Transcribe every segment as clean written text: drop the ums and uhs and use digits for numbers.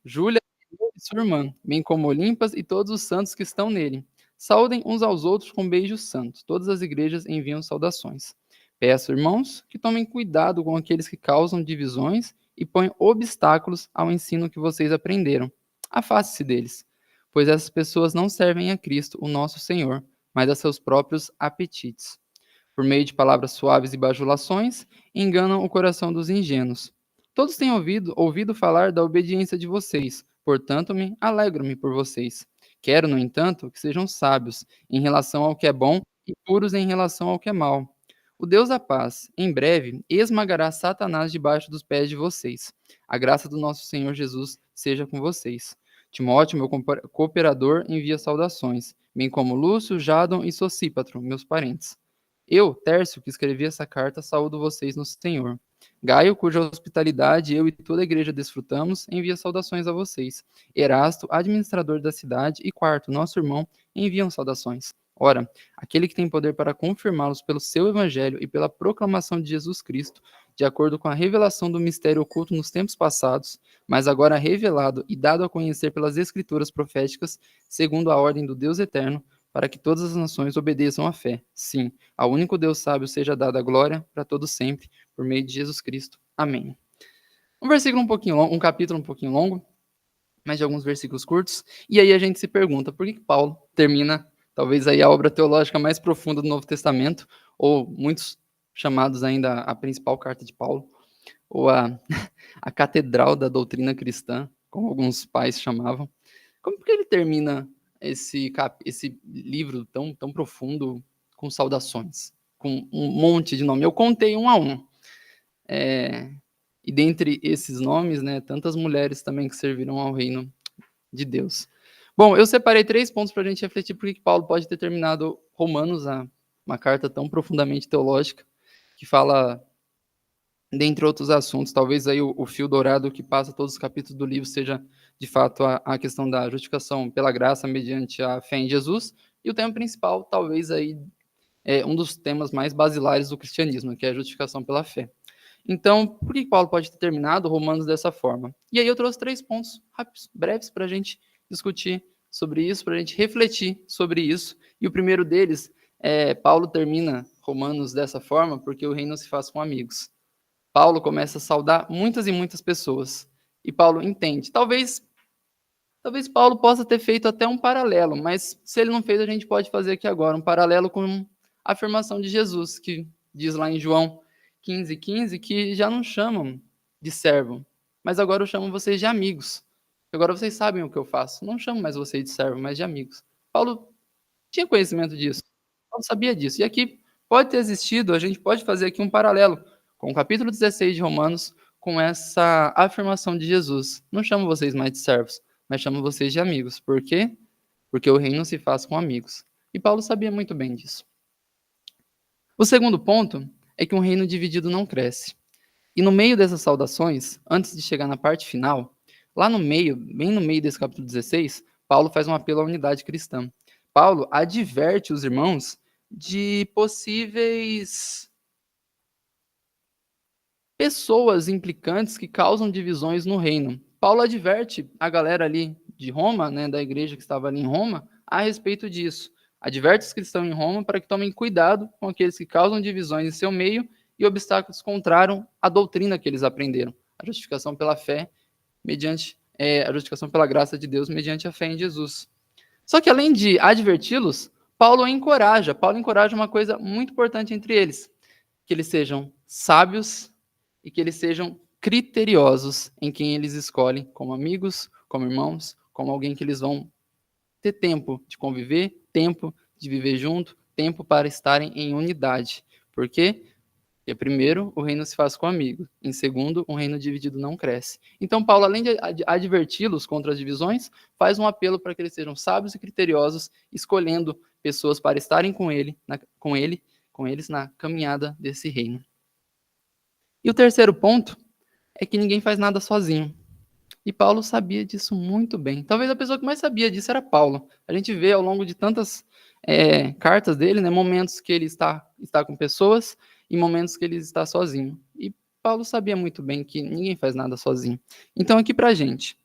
Júlia e sua irmã, bem como Olimpas e todos os santos que estão nele. Saúdem uns aos outros com beijos santos. Todas as igrejas enviam saudações. Peço, irmãos, que tomem cuidado com aqueles que causam divisões e põem obstáculos ao ensino que vocês aprenderam. Afaste-se deles, pois essas pessoas não servem a Cristo, o nosso Senhor, mas a seus próprios apetites. Por meio de palavras suaves e bajulações, enganam o coração dos ingênuos. Todos têm ouvido falar da obediência de vocês, portanto me alegro-me por vocês. Quero, no entanto, que sejam sábios em relação ao que é bom e puros em relação ao que é mal. O Deus da paz, em breve, esmagará Satanás debaixo dos pés de vocês. A graça do nosso Senhor Jesus seja com vocês. Timóteo, meu cooperador, envia saudações, bem como Lúcio, Jadon e Sosípatro, meus parentes. Eu, Tércio, que escrevi essa carta, saúdo vocês no Senhor. Gaio, cuja hospitalidade eu e toda a igreja desfrutamos, envia saudações a vocês. Erasto, administrador da cidade, e Quarto, nosso irmão, enviam saudações. Ora, aquele que tem poder para confirmá-los pelo seu evangelho e pela proclamação de Jesus Cristo, de acordo com a revelação do mistério oculto nos tempos passados, mas agora revelado e dado a conhecer pelas escrituras proféticas, segundo a ordem do Deus eterno, para que todas as nações obedeçam à fé. Sim, ao único Deus sábio seja dada a glória para todos sempre, por meio de Jesus Cristo. Amém. Um versículo um pouquinho longo, um capítulo um pouquinho longo, mas de alguns versículos curtos. E aí a gente se pergunta, por que Paulo termina, talvez aí a obra teológica mais profunda do Novo Testamento, ou muitos chamados ainda a principal carta de Paulo, ou a catedral da doutrina cristã, como alguns pais chamavam. Como que ele termina esse livro tão profundo com saudações, com um monte de nome? Eu contei um a um. E dentre esses nomes, né, tantas mulheres também que serviram ao reino de Deus. Bom, eu separei 3 pontos para a gente refletir por que Paulo pode ter terminado Romanos, uma carta tão profundamente teológica, que fala, dentre outros assuntos, talvez aí o fio dourado que passa todos os capítulos do livro seja, de fato, a questão da justificação pela graça mediante a fé em Jesus, e o tema principal, talvez aí, é um dos temas mais basilares do cristianismo, que é a justificação pela fé. Então, por que Paulo pode ter terminado Romanos dessa forma? E aí eu trouxe 3 pontos rápidos, breves, para a gente discutir sobre isso, para a gente refletir sobre isso. E o primeiro deles é, Paulo termina Romanos dessa forma porque o reino se faz com amigos. Paulo começa a saudar muitas e muitas pessoas. E Paulo entende. Talvez Paulo possa ter feito até um paralelo, mas se ele não fez, a gente pode fazer aqui agora, um paralelo com a afirmação de Jesus, que diz lá em João 15:15, que já não chamam de servo, mas agora eu chamo vocês de amigos. Agora vocês sabem o que eu faço. Não chamo mais vocês de servo, mas de amigos. Paulo tinha conhecimento disso. Paulo sabia disso. E aqui pode ter existido, a gente pode fazer aqui um paralelo com o capítulo 16 de Romanos, com essa afirmação de Jesus. Não chamo vocês mais de servos, mas chamo vocês de amigos. Por quê? Porque o reino se faz com amigos. E Paulo sabia muito bem disso. O segundo ponto é que um reino dividido não cresce. E no meio dessas saudações, antes de chegar na parte final, lá no meio, bem no meio desse capítulo 16, Paulo faz um apelo à unidade cristã. Paulo adverte os irmãos de possíveis pessoas implicantes que causam divisões no reino. Paulo adverte a galera ali de Roma, né, da igreja que estava ali em Roma, a respeito disso. Adverte os cristãos em Roma para que tomem cuidado com aqueles que causam divisões em seu meio e obstáculos contrários à doutrina que eles aprenderam, a justificação pela fé, mediante a justificação pela graça de Deus mediante a fé em Jesus. Só que além de adverti-los, Paulo encoraja uma coisa muito importante entre eles, que eles sejam sábios e que eles sejam criteriosos em quem eles escolhem como amigos, como irmãos, como alguém que eles vão ter tempo de conviver, tempo de viver junto, tempo para estarem em unidade. Por quê? Porque, primeiro, o reino se faz com amigos. Em segundo, um reino dividido não cresce. Então, Paulo, além de adverti-los contra as divisões, faz um apelo para que eles sejam sábios e criteriosos, escolhendo pessoas para estarem com eles na caminhada desse reino. E o terceiro ponto é que ninguém faz nada sozinho. E Paulo sabia disso muito bem. Talvez a pessoa que mais sabia disso era Paulo. A gente vê ao longo de tantas cartas dele, né, momentos que ele está com pessoas e momentos que ele está sozinho. E Paulo sabia muito bem que ninguém faz nada sozinho. Então, aqui pra gente,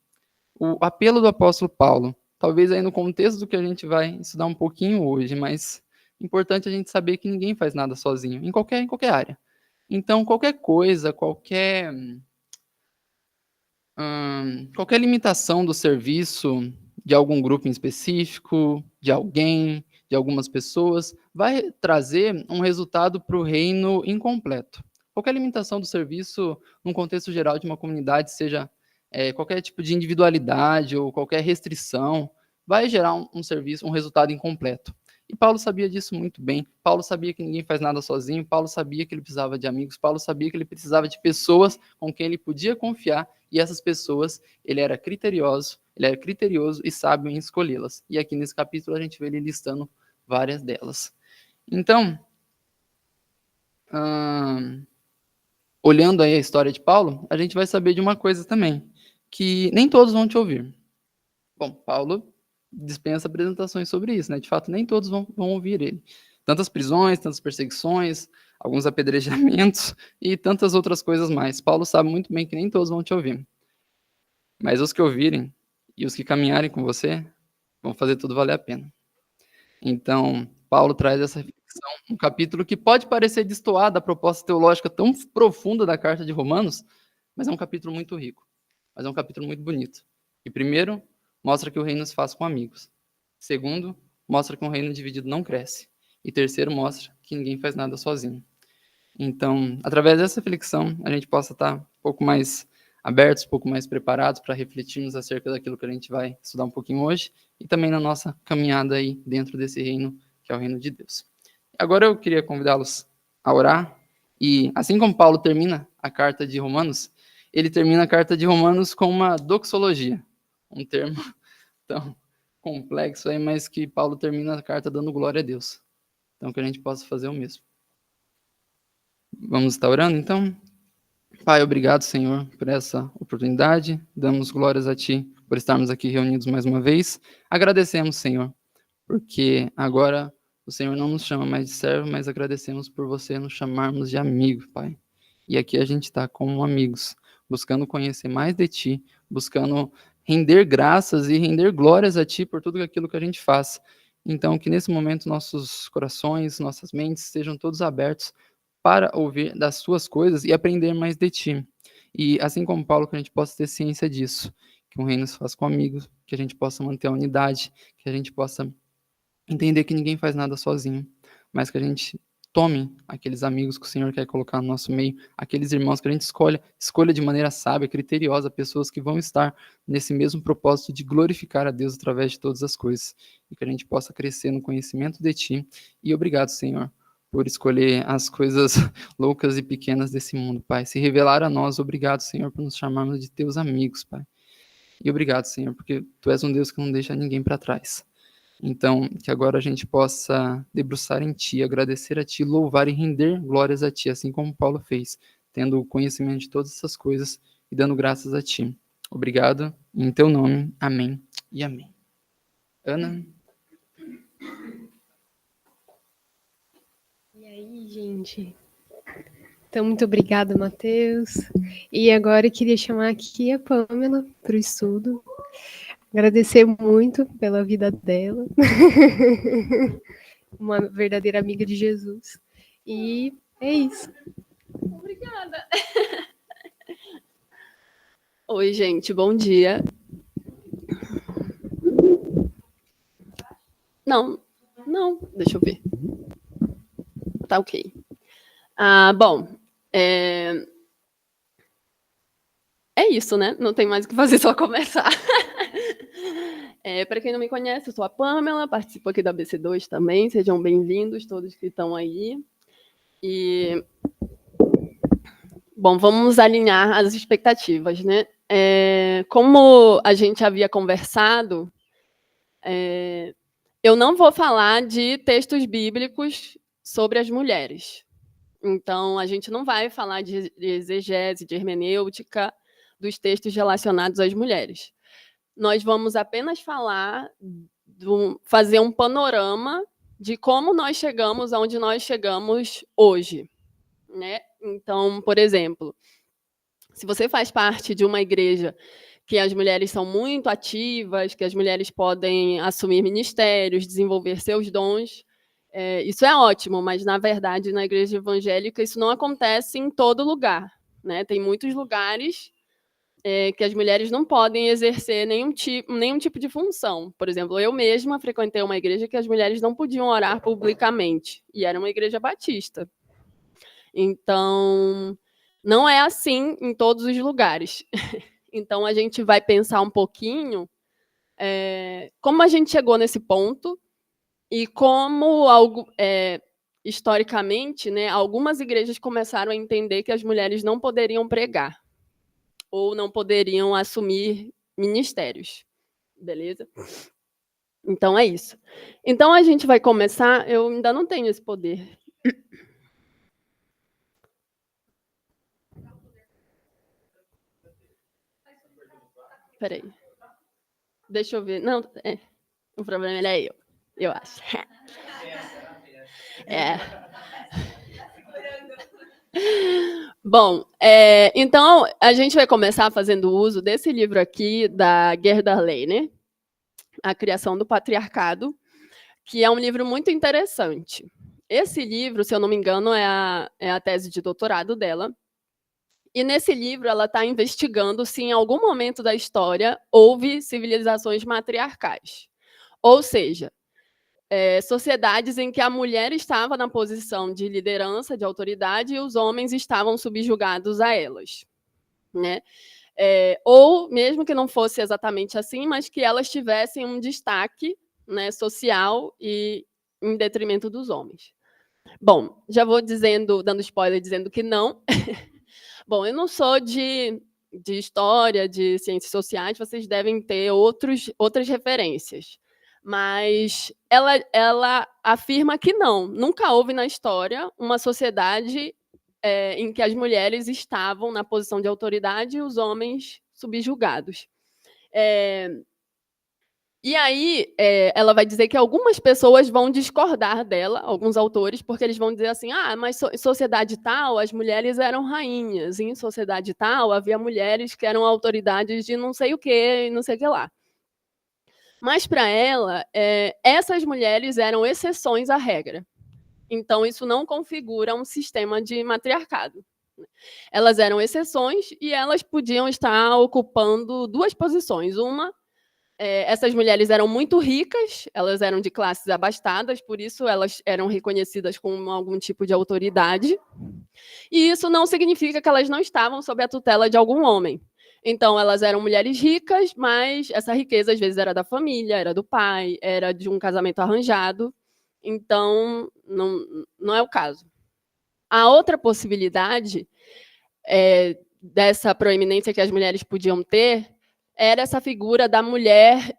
o apelo do apóstolo Paulo, talvez aí no contexto do que a gente vai estudar um pouquinho hoje, mas é importante a gente saber que ninguém faz nada sozinho, em qualquer área. Então, qualquer coisa, qualquer limitação do serviço de algum grupo em específico, de alguém, de algumas pessoas, vai trazer um resultado para o reino incompleto. Qualquer limitação do serviço, num contexto geral de uma comunidade, seja qualquer tipo de individualidade ou qualquer restrição, vai gerar um serviço, um resultado incompleto. E Paulo sabia disso muito bem. Paulo sabia que ninguém faz nada sozinho. Paulo sabia que ele precisava de amigos. Paulo sabia que ele precisava de pessoas com quem ele podia confiar. E essas pessoas, ele era criterioso e sábio em escolhê-las. E aqui nesse capítulo a gente vê ele listando várias delas. Então, olhando aí a história de Paulo, a gente vai saber de uma coisa também, que nem todos vão te ouvir. Bom, Paulo dispensa apresentações sobre isso, né? De fato, nem todos vão ouvir ele. Tantas prisões, tantas perseguições, alguns apedrejamentos e tantas outras coisas mais. Paulo sabe muito bem que nem todos vão te ouvir. Mas os que ouvirem e os que caminharem com você vão fazer tudo valer a pena. Então, Paulo traz essa reflexão, um capítulo que pode parecer destoar da proposta teológica tão profunda da carta de Romanos, mas é um capítulo muito rico, mas é um capítulo muito bonito. E primeiro, mostra que o reino se faz com amigos. Segundo, mostra que um reino dividido não cresce. E terceiro, mostra que ninguém faz nada sozinho. Então, através dessa reflexão, a gente possa estar um pouco mais abertos, um pouco mais preparados para refletirmos acerca daquilo que a gente vai estudar um pouquinho hoje e também na nossa caminhada aí dentro desse reino, que é o reino de Deus. Agora eu queria convidá-los a orar e, assim como Paulo termina a carta de Romanos, ele termina a carta de Romanos com uma doxologia, um termo tão complexo aí, mas que Paulo termina a carta dando glória a Deus. Então, que a gente possa fazer o mesmo. Vamos estar orando, então? Pai, obrigado, Senhor, por essa oportunidade. Damos glórias a Ti por estarmos aqui reunidos mais uma vez. Agradecemos, Senhor, porque agora o Senhor não nos chama mais de servo, mas agradecemos por você nos chamarmos de amigo, Pai. E aqui a gente está como amigos, buscando conhecer mais de Ti, buscando render graças e render glórias a Ti por tudo aquilo que a gente faz. Então, que nesse momento nossos corações, nossas mentes estejam todos abertos para ouvir das suas coisas e aprender mais de Ti. E assim como Paulo, que a gente possa ter ciência disso, que um reino se faz com amigos, que a gente possa manter a unidade, que a gente possa entender que ninguém faz nada sozinho, mas que a gente tome aqueles amigos que o Senhor quer colocar no nosso meio, aqueles irmãos que a gente escolha de maneira sábia, criteriosa, pessoas que vão estar nesse mesmo propósito de glorificar a Deus através de todas as coisas, e que a gente possa crescer no conhecimento de Ti. E obrigado, Senhor, por escolher as coisas loucas e pequenas desse mundo, Pai. Se revelar a nós, obrigado, Senhor, por nos chamarmos de Teus amigos, Pai. E obrigado, Senhor, porque Tu és um Deus que não deixa ninguém para trás. Então, que agora a gente possa debruçar em Ti, agradecer a Ti, louvar e render glórias a Ti, assim como Paulo fez, tendo o conhecimento de todas essas coisas e dando graças a Ti. Obrigado, em Teu nome, amém e amém. Ana? E aí, gente? Então, muito obrigada, Matheus. E agora eu queria chamar aqui a Pamela para o estudo. Agradecer muito pela vida dela. Uma verdadeira amiga de Jesus. E é isso. Obrigada. Oi, gente, bom dia. Não, deixa eu ver. Tá ok. Bom, é isso, né? Não tem mais o que fazer, só começar. Para quem não me conhece, eu sou a Pamela, participo aqui da BC2 também. Sejam bem-vindos todos que estão aí. E, bom, vamos alinhar as expectativas, né? Como a gente havia conversado, eu não vou falar de textos bíblicos sobre as mulheres. Então, a gente não vai falar de exegese, de hermenêutica dos textos relacionados às mulheres. Nós vamos apenas falar, fazer um panorama de como nós chegamos aonde nós chegamos hoje, né? Então, por exemplo, se você faz parte de uma igreja que as mulheres são muito ativas, que as mulheres podem assumir ministérios, desenvolver seus dons. Isso é ótimo, mas, na verdade, na igreja evangélica, isso não acontece em todo lugar, né? Tem muitos lugares que as mulheres não podem exercer nenhum tipo de função. Por exemplo, eu mesma frequentei uma igreja que as mulheres não podiam orar publicamente, e era uma igreja batista. Então, não é assim em todos os lugares. Então, a gente vai pensar um pouquinho como a gente chegou nesse ponto e como, historicamente, né, algumas igrejas começaram a entender que as mulheres não poderiam pregar ou não poderiam assumir ministérios. Beleza? Então, é isso. Então, a gente vai começar... Eu ainda não tenho esse poder. Espera aí. Deixa eu ver. Não, o problema é eu acho. Bom, então, a gente vai começar fazendo uso desse livro aqui, da Gerda Lerner, A Criação do Patriarcado, que é um livro muito interessante. Esse livro, se eu não me engano, é a tese de doutorado dela. E nesse livro ela está investigando se em algum momento da história houve civilizações matriarcais. Ou seja, sociedades em que a mulher estava na posição de liderança, de autoridade, e os homens estavam subjugados a elas, né? Ou, mesmo que não fosse exatamente assim, mas que elas tivessem um destaque, né, social e em detrimento dos homens. Bom, já vou dando spoiler, dizendo que não. Bom, eu não sou de história, de ciências sociais, vocês devem ter outras referências. Mas ela afirma que não, nunca houve na história uma sociedade em que as mulheres estavam na posição de autoridade e os homens subjugados. E aí, ela vai dizer que algumas pessoas vão discordar dela, alguns autores, porque eles vão dizer assim, mas em sociedade tal, as mulheres eram rainhas, em sociedade tal, havia mulheres que eram autoridades de não sei o quê, e não sei o que lá. Mas, para ela, essas mulheres eram exceções à regra. Então, isso não configura um sistema de matriarcado. Elas eram exceções e elas podiam estar ocupando duas posições. Uma, essas mulheres eram muito ricas, elas eram de classes abastadas, por isso elas eram reconhecidas como algum tipo de autoridade. E isso não significa que elas não estavam sob a tutela de algum homem. Então, elas eram mulheres ricas, mas essa riqueza, às vezes, era da família, era do pai, era de um casamento arranjado. Então, não é o caso. A outra possibilidade dessa proeminência que as mulheres podiam ter era essa figura da mulher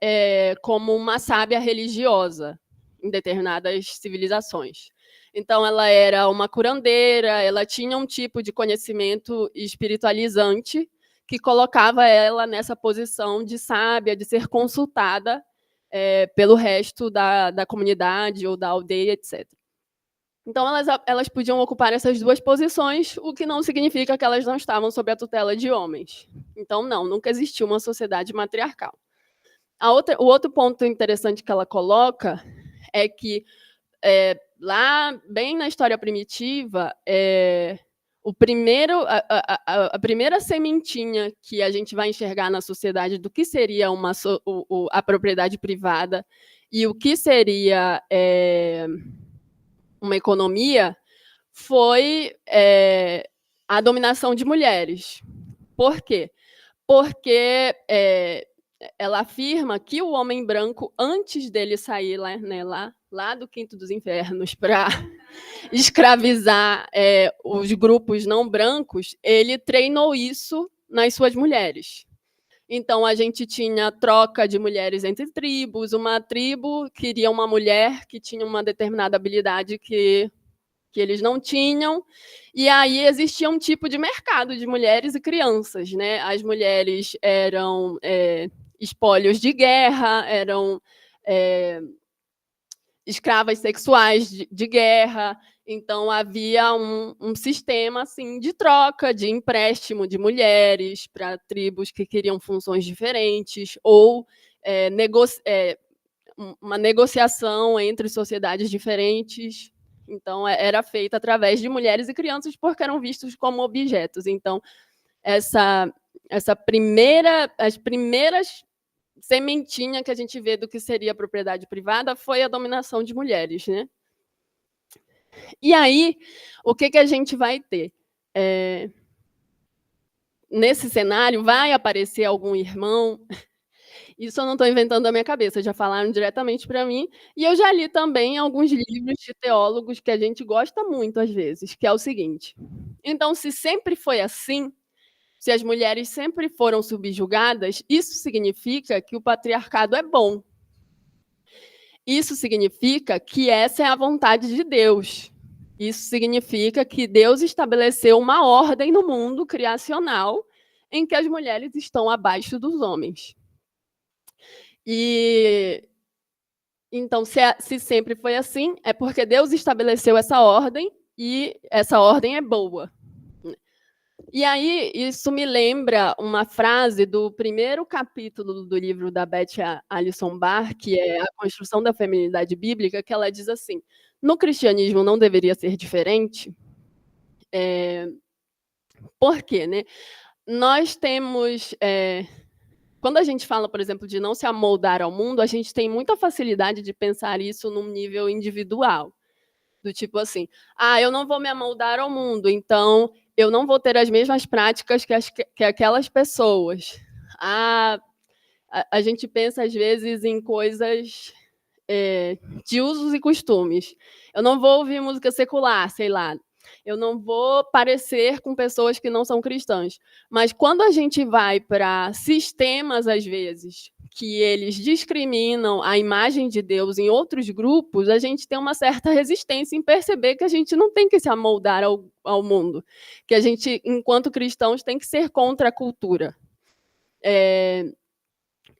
como uma sábia religiosa em determinadas civilizações. Então, ela era uma curandeira, ela tinha um tipo de conhecimento espiritualizante que colocava ela nessa posição de sábia, de ser consultada pelo resto da comunidade ou da aldeia, etc. Então, elas podiam ocupar essas duas posições, o que não significa que elas não estavam sob a tutela de homens. Então, nunca existiu uma sociedade matriarcal. O outro ponto interessante que ela coloca é que, lá, bem na história primitiva, a primeira sementinha que a gente vai enxergar na sociedade do que seria a propriedade privada e o que seria uma economia foi a dominação de mulheres. Por quê? Porque ela afirma que o homem branco, antes dele sair lá do quinto dos infernos para escravizar os grupos não brancos, ele treinou isso nas suas mulheres. Então, a gente tinha troca de mulheres entre tribos, uma tribo queria uma mulher que tinha uma determinada habilidade que eles não tinham, e aí existia um tipo de mercado de mulheres e crianças, né? As mulheres eram espólios de guerra, eram escravas sexuais de guerra. Então, havia um sistema assim, de troca, de empréstimo de mulheres para tribos que queriam funções diferentes, ou uma negociação entre sociedades diferentes. Então, era feita através de mulheres e crianças, porque eram vistos como objetos. Então, as primeiras sementinha que a gente vê do que seria propriedade privada foi a dominação de mulheres, né? E aí, o que a gente vai ter? Nesse cenário, vai aparecer algum irmão. Isso eu não estou inventando da minha cabeça, já falaram diretamente para mim. E eu já li também alguns livros de teólogos que a gente gosta muito, às vezes, que é o seguinte. Então, se sempre foi assim, se as mulheres sempre foram subjugadas, isso significa que o patriarcado é bom. Isso significa que essa é a vontade de Deus. Isso significa que Deus estabeleceu uma ordem no mundo criacional em que as mulheres estão abaixo dos homens. E então, se sempre foi assim, é porque Deus estabeleceu essa ordem e essa ordem é boa. E aí, isso me lembra uma frase do primeiro capítulo do livro da Beth Allison Barr, que é A Construção da Feminilidade Bíblica, que ela diz assim: no cristianismo não deveria ser diferente. Por quê, né? Nós temos... quando a gente fala, por exemplo, de não se amoldar ao mundo, a gente tem muita facilidade de pensar isso num nível individual. Do tipo assim, eu não vou me amoldar ao mundo, então eu não vou ter as mesmas práticas que aquelas pessoas. A gente pensa, às vezes, em coisas de usos e costumes. Eu não vou ouvir música secular, sei lá. Eu não vou parecer com pessoas que não são cristãs. Mas quando a gente vai para sistemas, às vezes, que eles discriminam a imagem de Deus em outros grupos, a gente tem uma certa resistência em perceber que a gente não tem que se amoldar ao mundo, que a gente, enquanto cristãos, tem que ser contra a cultura.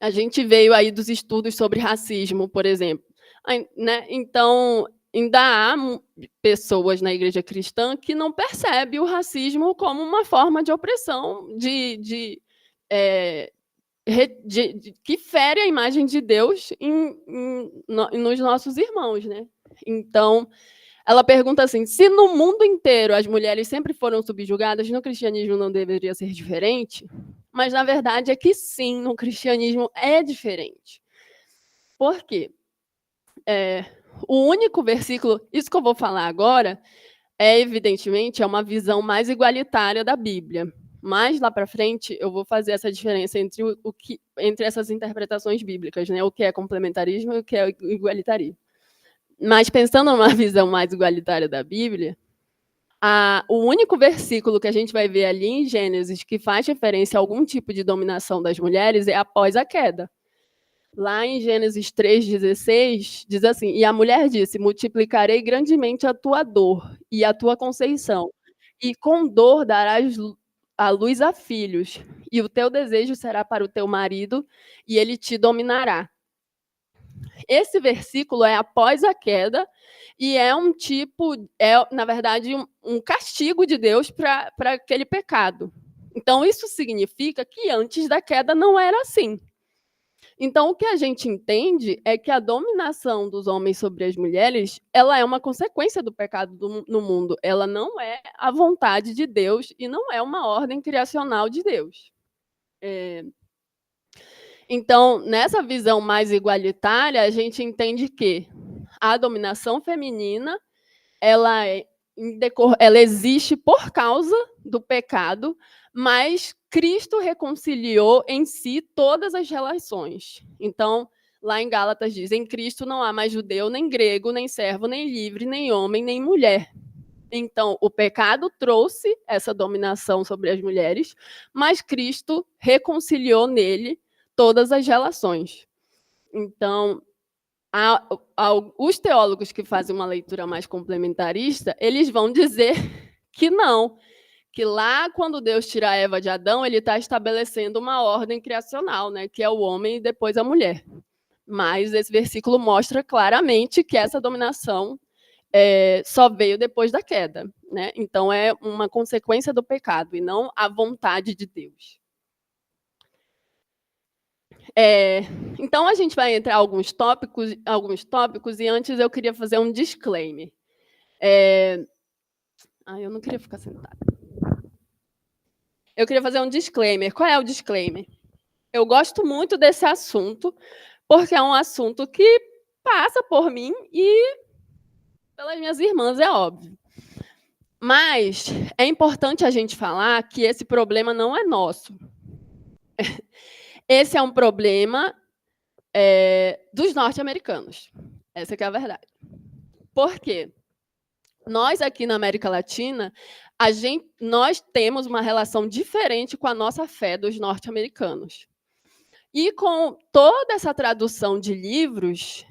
A gente veio aí dos estudos sobre racismo, por exemplo. Né? Então, ainda há pessoas na igreja cristã que não percebem o racismo como uma forma de opressão, que fere a imagem de Deus nos nossos irmãos, né? Então, ela pergunta assim: se no mundo inteiro as mulheres sempre foram subjugadas, no cristianismo não deveria ser diferente? Mas, na verdade, é que sim, no cristianismo é diferente. Por quê? O único versículo... Isso que eu vou falar agora, evidentemente, é uma visão mais igualitária da Bíblia. Mais lá para frente, eu vou fazer essa diferença entre essas interpretações bíblicas, né? O que é complementarismo e o que é igualitarismo. Mas, pensando numa visão mais igualitária da Bíblia, o único versículo que a gente vai ver ali em Gênesis que faz referência a algum tipo de dominação das mulheres é após a queda. Lá em Gênesis 3,16, diz assim: e a mulher disse: multiplicarei grandemente a tua dor e a tua conceição, e com dor darás a luz a filhos, e o teu desejo será para o teu marido, e ele te dominará. Esse versículo é após a queda, e na verdade, um castigo de Deus para aquele pecado. Então, isso significa que antes da queda não era assim. Então, o que a gente entende é que a dominação dos homens sobre as mulheres, ela é uma consequência do pecado no mundo. Ela não é a vontade de Deus e não é uma ordem criacional de Deus. Então, nessa visão mais igualitária, a gente entende que a dominação feminina ela existe por causa do pecado, mas Cristo reconciliou em si todas as relações. Então, lá em Gálatas diz: em Cristo não há mais judeu, nem grego, nem servo, nem livre, nem homem, nem mulher. Então, o pecado trouxe essa dominação sobre as mulheres, mas Cristo reconciliou nele todas as relações. Então, os teólogos que fazem uma leitura mais complementarista, eles vão dizer que não, que lá, quando Deus tira a Eva de Adão, ele está estabelecendo uma ordem criacional, né, que é o homem e depois a mulher. Mas esse versículo mostra claramente que essa dominação só veio depois da queda, né? Então, é uma consequência do pecado e não a vontade de Deus. Então, a gente vai entrar em alguns tópicos, e antes eu queria fazer um disclaimer. Eu não queria ficar sentada. Eu queria fazer um disclaimer. Qual é o disclaimer? Eu gosto muito desse assunto, porque é um assunto que passa por mim e pelas minhas irmãs, é óbvio. Mas é importante a gente falar que esse problema não é nosso. Esse é um problema dos norte-americanos. Essa que é a verdade. Por quê? Nós, aqui na América Latina, nós temos uma relação diferente com a nossa fé dos norte-americanos. E com toda essa tradução de livros,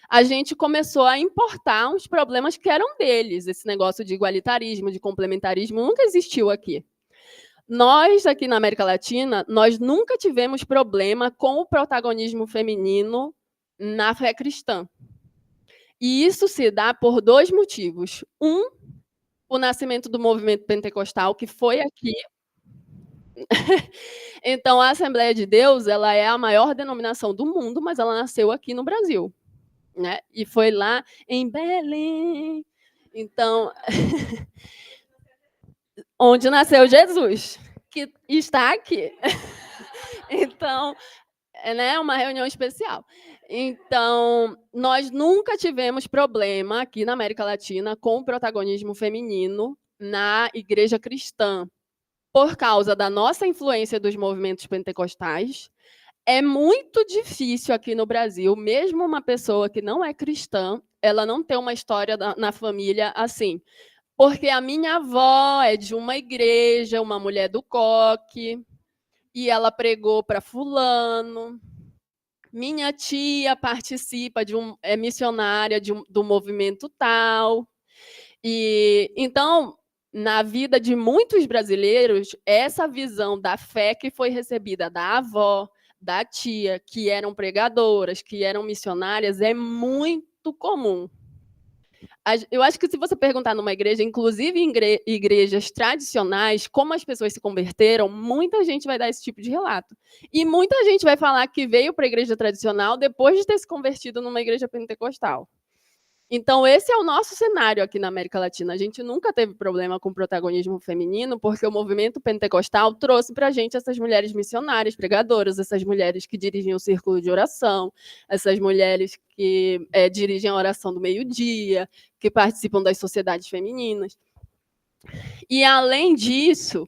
a gente começou a importar uns problemas que eram deles. Esse negócio de igualitarismo, de complementarismo, nunca existiu aqui. Nós, aqui na América Latina, nós nunca tivemos problema com o protagonismo feminino na fé cristã. E isso se dá por 2 motivos. O nascimento do movimento pentecostal, que foi aqui. Então, a Assembleia de Deus, ela é a maior denominação do mundo, mas ela nasceu aqui no Brasil, né? E foi lá em Belém. Então, onde nasceu Jesus, que está aqui. Então, né, uma reunião especial. Então, nós nunca tivemos problema aqui na América Latina com o protagonismo feminino na igreja cristã, por causa da nossa influência dos movimentos pentecostais. É muito difícil aqui no Brasil, mesmo uma pessoa que não é cristã, ela não ter uma história na família assim. Porque a minha avó é de uma igreja, uma mulher do coque, e ela pregou para fulano. Minha tia participa é missionária do movimento tal. E então, na vida de muitos brasileiros, essa visão da fé que foi recebida da avó, da tia, que eram pregadoras, que eram missionárias, é muito comum. Eu acho que se você perguntar numa igreja, inclusive em igrejas tradicionais, como as pessoas se converteram, muita gente vai dar esse tipo de relato. E muita gente vai falar que veio para a igreja tradicional depois de ter se convertido numa igreja pentecostal. Então, esse é o nosso cenário aqui na América Latina. A gente nunca teve problema com o protagonismo feminino, porque o movimento pentecostal trouxe para a gente essas mulheres missionárias, pregadoras, essas mulheres que dirigem o círculo de oração, essas mulheres que dirigem a oração do meio-dia, que participam das sociedades femininas. E, além disso,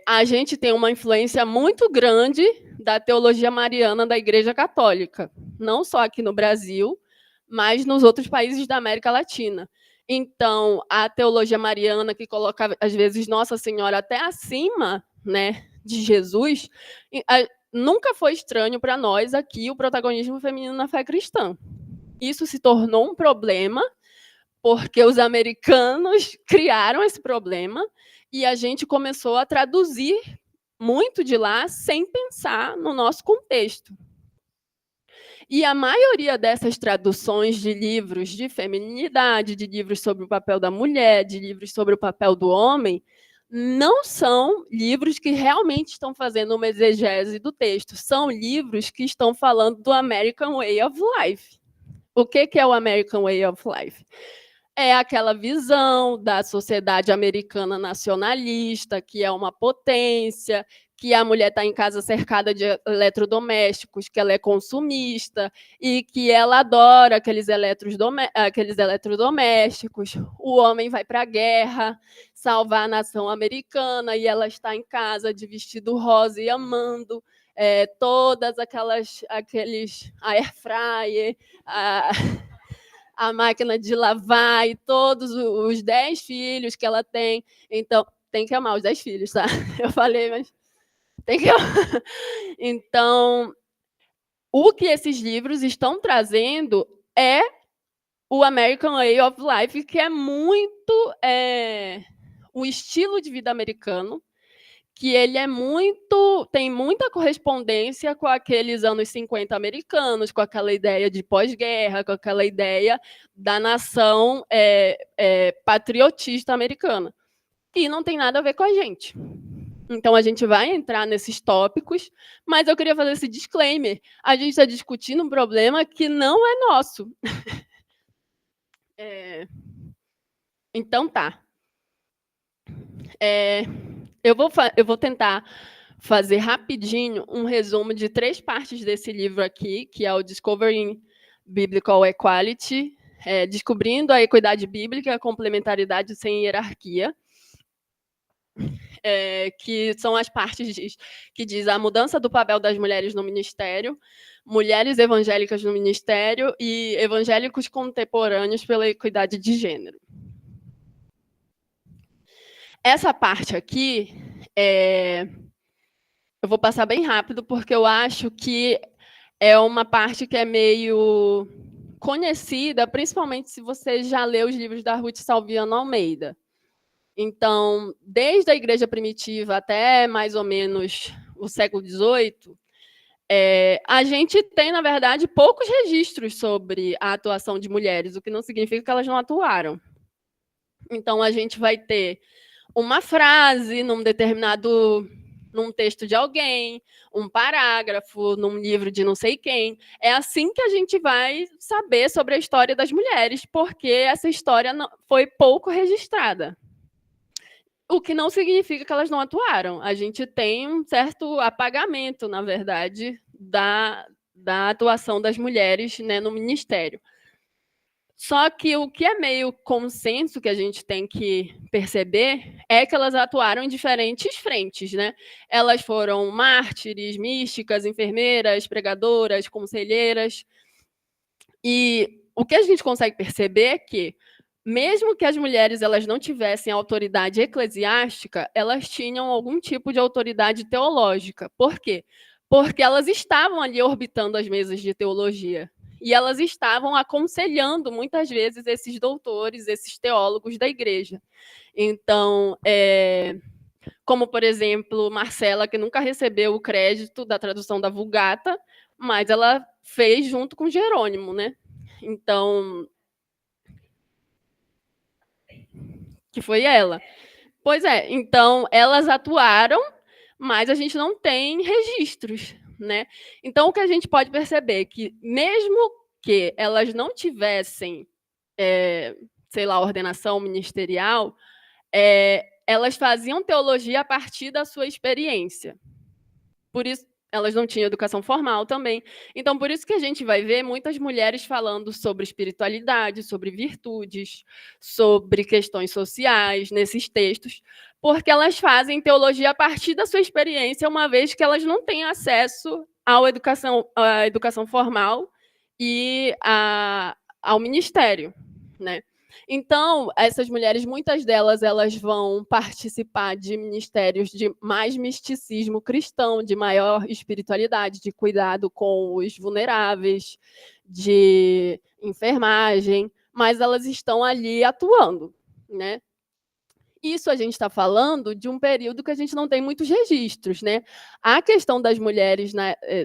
a gente tem uma influência muito grande da teologia mariana da Igreja Católica, não só aqui no Brasil, mas nos outros países da América Latina. Então, a teologia mariana, que coloca, às vezes, Nossa Senhora até acima, né, de Jesus, nunca foi estranho para nós aqui o protagonismo feminino na fé cristã. Isso se tornou um problema, porque os americanos criaram esse problema, e a gente começou a traduzir muito de lá sem pensar no nosso contexto. E a maioria dessas traduções de livros de feminilidade, de livros sobre o papel da mulher, de livros sobre o papel do homem, não são livros que realmente estão fazendo uma exegese do texto. São livros que estão falando do American Way of Life. O que é o American Way of Life? É aquela visão da sociedade americana nacionalista, que é uma potência, que a mulher está em casa cercada de eletrodomésticos, que ela é consumista e que ela adora aqueles eletrodomésticos. O homem vai para a guerra salvar a nação americana e ela está em casa de vestido rosa e amando todas aqueles air fryer, a máquina de lavar e todos os 10 filhos que ela tem. Então, tem que amar os 10 filhos, tá? Eu falei, mas tem que amar. Então, o que esses livros estão trazendo é o American Way of Life, que é muito o estilo de vida americano, que ele tem muita correspondência com aqueles anos 50 americanos, com aquela ideia de pós-guerra, com aquela ideia da nação patriotista americana. E não tem nada a ver com a gente. Então, a gente vai entrar nesses tópicos, mas eu queria fazer esse disclaimer. A gente está discutindo um problema que não é nosso. Então, tá. Eu vou tentar fazer rapidinho um resumo de 3 partes desse livro aqui, que é o Discovering Biblical Equality, Descobrindo a Equidade Bíblica e a Complementaridade sem Hierarquia, que são as partes que diz a mudança do papel das mulheres no ministério, mulheres evangélicas no ministério e evangélicos contemporâneos pela equidade de gênero. Essa parte aqui, eu vou passar bem rápido, porque eu acho que é uma parte que é meio conhecida, principalmente se você já leu os livros da Ruth Salviano Almeida. Então, desde a Igreja Primitiva até mais ou menos o século XVIII, a gente tem, na verdade, poucos registros sobre a atuação de mulheres, o que não significa que elas não atuaram. Então, a gente vai ter uma frase num texto de alguém, um parágrafo num livro de não sei quem. É assim que a gente vai saber sobre a história das mulheres, porque essa história foi pouco registrada. O que não significa que elas não atuaram. A gente tem um certo apagamento, na verdade, da atuação das mulheres, né, no ministério. Só que o que é meio consenso que a gente tem que perceber é que elas atuaram em diferentes frentes, né? Elas foram mártires, místicas, enfermeiras, pregadoras, conselheiras. E o que a gente consegue perceber é que, mesmo que as mulheres elas não tivessem autoridade eclesiástica, elas tinham algum tipo de autoridade teológica. Por quê? Porque elas estavam ali orbitando as mesas de teologia. E elas estavam aconselhando, muitas vezes, esses doutores, esses teólogos da igreja. Então, como, por exemplo, Marcela, que nunca recebeu o crédito da tradução da Vulgata, mas ela fez junto com Jerônimo, né? Então, que foi ela. Pois é, então elas atuaram, mas a gente não tem registros, né? Então o que a gente pode perceber é que, mesmo que elas não tivessem, sei lá, ordenação ministerial, elas faziam teologia a partir da sua experiência. Por isso, elas não tinham educação formal também. Então, por isso que a gente vai ver muitas mulheres falando sobre espiritualidade, sobre virtudes, sobre questões sociais nesses textos, porque elas fazem teologia a partir da sua experiência, uma vez que elas não têm acesso à educação formal e ao ministério, né? Então, essas mulheres, muitas delas, elas vão participar de ministérios de mais misticismo cristão, de maior espiritualidade, de cuidado com os vulneráveis, de enfermagem, mas elas estão ali atuando, né? Isso a gente está falando de um período que a gente não tem muitos registros, né? A questão das mulheres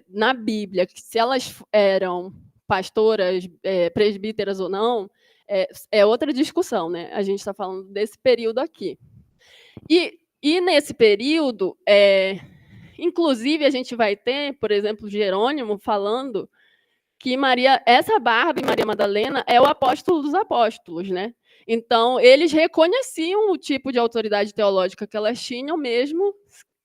na Bíblia, que se elas eram pastoras, presbíteras ou não, é outra discussão, né? A gente está falando desse período aqui. E nesse período, inclusive, a gente vai ter, por exemplo, Jerônimo falando que essa Bárbara, Maria Madalena, é o apóstolo dos apóstolos, né? Então, eles reconheciam o tipo de autoridade teológica que elas tinham, mesmo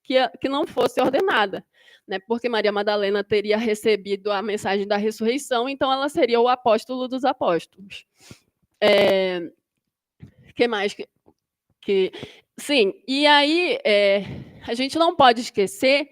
que não fosse ordenada, né? Porque Maria Madalena teria recebido a mensagem da ressurreição, então ela seria o apóstolo dos apóstolos. Que mais? Sim, e aí a gente não pode esquecer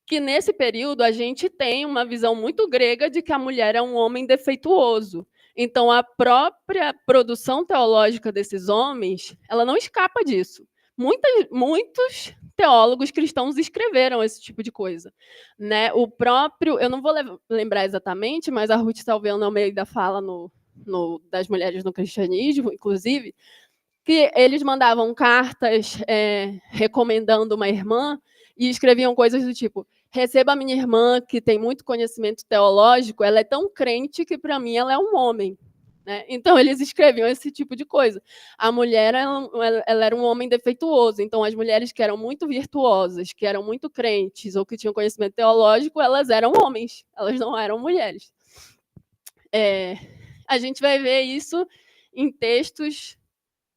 que, nesse período, a gente tem uma visão muito grega de que a mulher é um homem defeituoso. Então, a própria produção teológica desses homens, ela não escapa disso. Muitos teólogos cristãos escreveram esse tipo de coisa, né? O próprio, eu não vou lembrar exatamente, mas a Ruth Salviano Almeida fala das mulheres no cristianismo, inclusive, que eles mandavam cartas recomendando uma irmã, e escreviam coisas do tipo: receba a minha irmã, que tem muito conhecimento teológico, ela é tão crente que, para mim, ela é um homem. Né? Então, eles escreviam esse tipo de coisa. A mulher ela era um homem defeituoso, então as mulheres que eram muito virtuosas, que eram muito crentes ou que tinham conhecimento teológico, elas eram homens, elas não eram mulheres. A gente vai ver isso em textos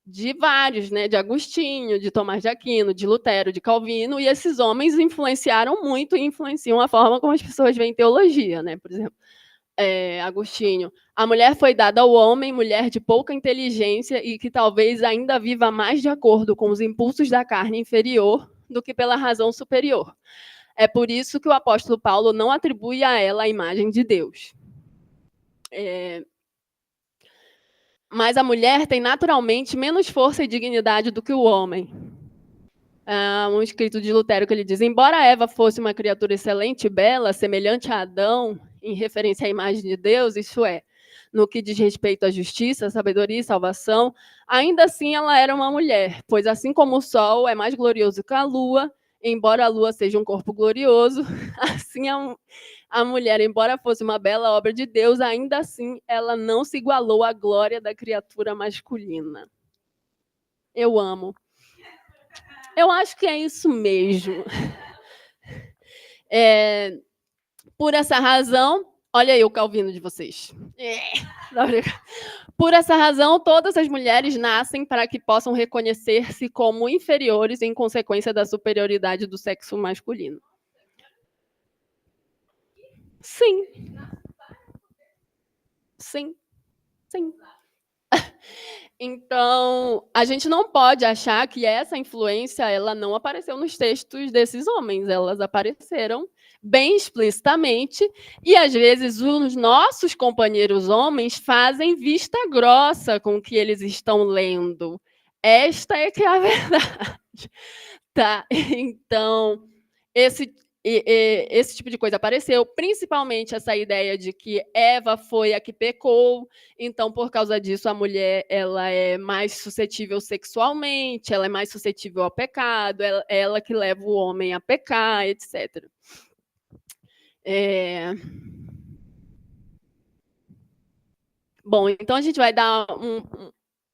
de vários, né? De Agostinho, de Tomás de Aquino, de Lutero, de Calvino, e esses homens influenciaram muito e influenciam a forma como as pessoas veem teologia, né? Por exemplo, Agostinho: a mulher foi dada ao homem, mulher de pouca inteligência e que talvez ainda viva mais de acordo com os impulsos da carne inferior do que pela razão superior. É por isso que o apóstolo Paulo não atribui a ela a imagem de Deus. Mas a mulher tem naturalmente menos força e dignidade do que o homem. Um escrito de Lutero que ele diz: embora Eva fosse uma criatura excelente e bela, semelhante a Adão, em referência à imagem de Deus, isso é, no que diz respeito à justiça, sabedoria e salvação, ainda assim ela era uma mulher, pois assim como o sol é mais glorioso que a lua, embora a lua seja um corpo glorioso, assim a mulher, embora fosse uma bela obra de Deus, ainda assim ela não se igualou à glória da criatura masculina. Eu amo. Eu acho que é isso mesmo. Por essa razão, olha aí o Calvino de vocês. Por essa razão, todas as mulheres nascem para que possam reconhecer-se como inferiores em consequência da superioridade do sexo masculino. Sim. Sim. Sim. Então, a gente não pode achar que essa influência ela não apareceu nos textos desses homens. Elas apareceram bem explicitamente e, às vezes, os nossos companheiros homens fazem vista grossa com o que eles estão lendo. Esta é que é a verdade. Tá? Então, esse tipo de coisa apareceu, principalmente essa ideia de que Eva foi a que pecou, então, por causa disso, a mulher ela é mais suscetível sexualmente, ela é mais suscetível ao pecado, ela que leva o homem a pecar, etc. Bom, então a gente vai dar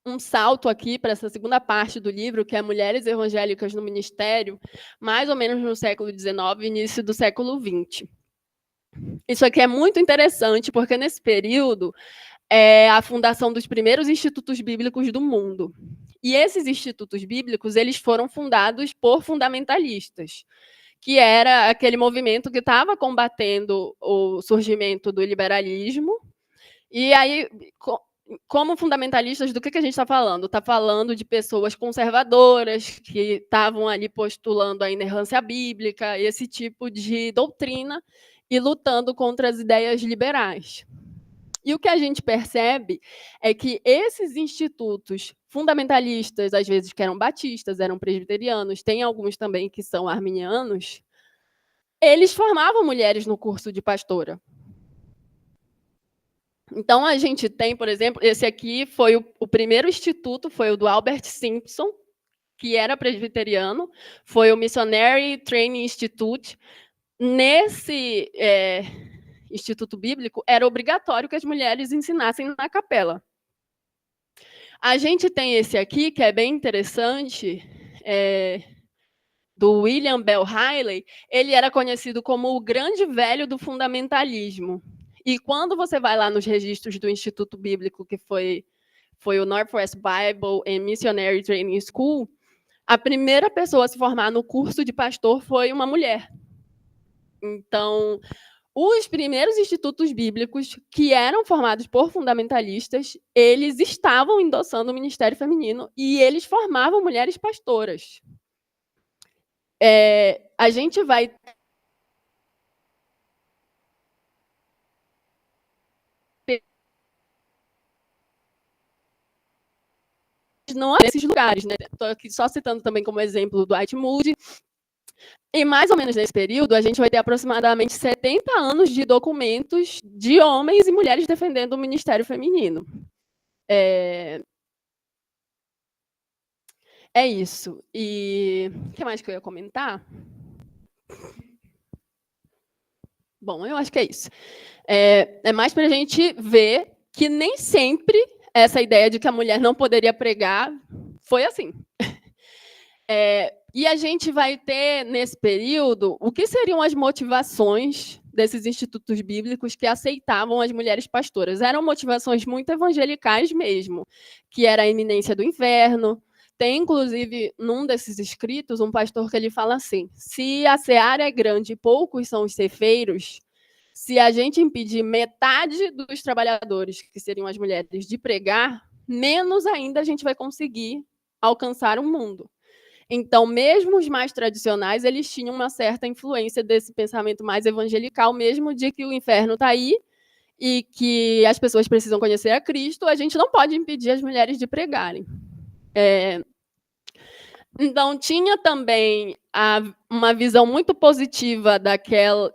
um salto aqui para essa segunda parte do livro, que é Mulheres Evangélicas no Ministério, mais ou menos no século XIX e início do século XX. Isso aqui é muito interessante, porque nesse período é a fundação dos primeiros institutos bíblicos do mundo. E esses institutos bíblicos eles foram fundados por fundamentalistas, que era aquele movimento que estava combatendo o surgimento do liberalismo. E aí, como fundamentalistas, do que a gente está falando? Está falando de pessoas conservadoras que estavam ali postulando a inerrância bíblica, esse tipo de doutrina, e lutando contra as ideias liberais. E o que a gente percebe é que esses institutos fundamentalistas, às vezes que eram batistas, eram presbiterianos, tem alguns também que são arminianos, eles formavam mulheres no curso de pastora. Então, a gente tem, por exemplo, esse aqui foi o primeiro instituto, foi o do Albert Simpson, que era presbiteriano, foi o Missionary Training Institute. Nesse instituto bíblico, era obrigatório que as mulheres ensinassem na capela. A gente tem esse aqui, que é bem interessante, do William Bell Riley. Ele era conhecido como o grande velho do fundamentalismo. E quando você vai lá nos registros do Instituto Bíblico, que foi o Northwest Bible and Missionary Training School, a primeira pessoa a se formar no curso de pastor foi uma mulher. Então, os primeiros institutos bíblicos que eram formados por fundamentalistas, eles estavam endossando o ministério feminino e eles formavam mulheres pastoras. A gente vai... não nesses lugares, né? Estou aqui só citando também como exemplo do Dwight Moody. E mais ou menos nesse período, a gente vai ter aproximadamente 70 anos de documentos de homens e mulheres defendendo o ministério feminino. É isso. E o que mais que eu ia comentar? Bom, eu acho que é isso. É mais para a gente ver que nem sempre essa ideia de que a mulher não poderia pregar foi assim. E a gente vai ter, nesse período, o que seriam as motivações desses institutos bíblicos que aceitavam as mulheres pastoras. Eram motivações muito evangelicais mesmo, que era a iminência do inverno. Tem, inclusive, num desses escritos, um pastor que ele fala assim: se a seara é grande e poucos são os ceifeiros, se a gente impedir metade dos trabalhadores, que seriam as mulheres, de pregar, menos ainda a gente vai conseguir alcançar o mundo. Então, mesmo os mais tradicionais, eles tinham uma certa influência desse pensamento mais evangelical, mesmo de que o inferno está aí e que as pessoas precisam conhecer a Cristo, a gente não pode impedir as mulheres de pregarem. Então, tinha também uma visão muito positiva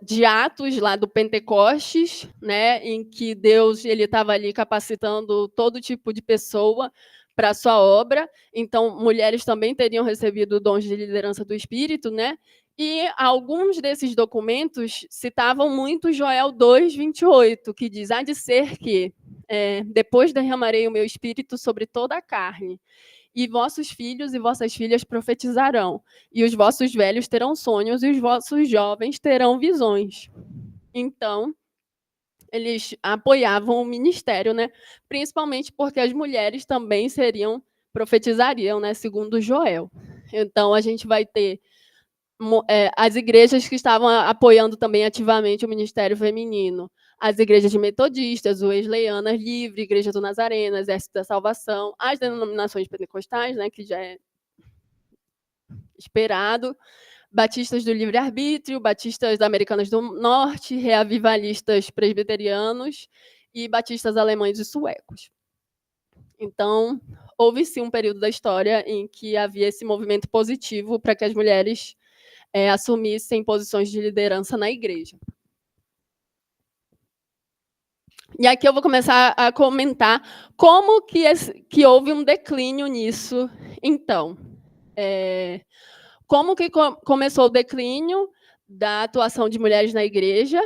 de Atos, lá do Pentecostes, né, em que Deus estava ali capacitando todo tipo de pessoa para a sua obra. Então, mulheres também teriam recebido dons de liderança do Espírito, né? E alguns desses documentos citavam muito Joel 2:28, que diz: há de ser que depois derramarei o meu Espírito sobre toda a carne, e vossos filhos e vossas filhas profetizarão, e os vossos velhos terão sonhos, e os vossos jovens terão visões. Então, eles apoiavam o ministério, né? Principalmente porque as mulheres também profetizariam, né? Segundo Joel. Então, a gente vai ter as igrejas que estavam apoiando também ativamente o ministério feminino. As igrejas metodistas, Wesleyanas, Livre, Igreja do Nazareno, Exército da Salvação, as denominações pentecostais, né, que já é esperado, batistas do livre-arbítrio, batistas americanas do norte, reavivalistas presbiterianos e batistas alemães e suecos. Então, houve sim um período da história em que havia esse movimento positivo para que as mulheres assumissem posições de liderança na igreja. E aqui eu vou começar a comentar como que houve um declínio nisso. Então, como que começou o declínio da atuação de mulheres na igreja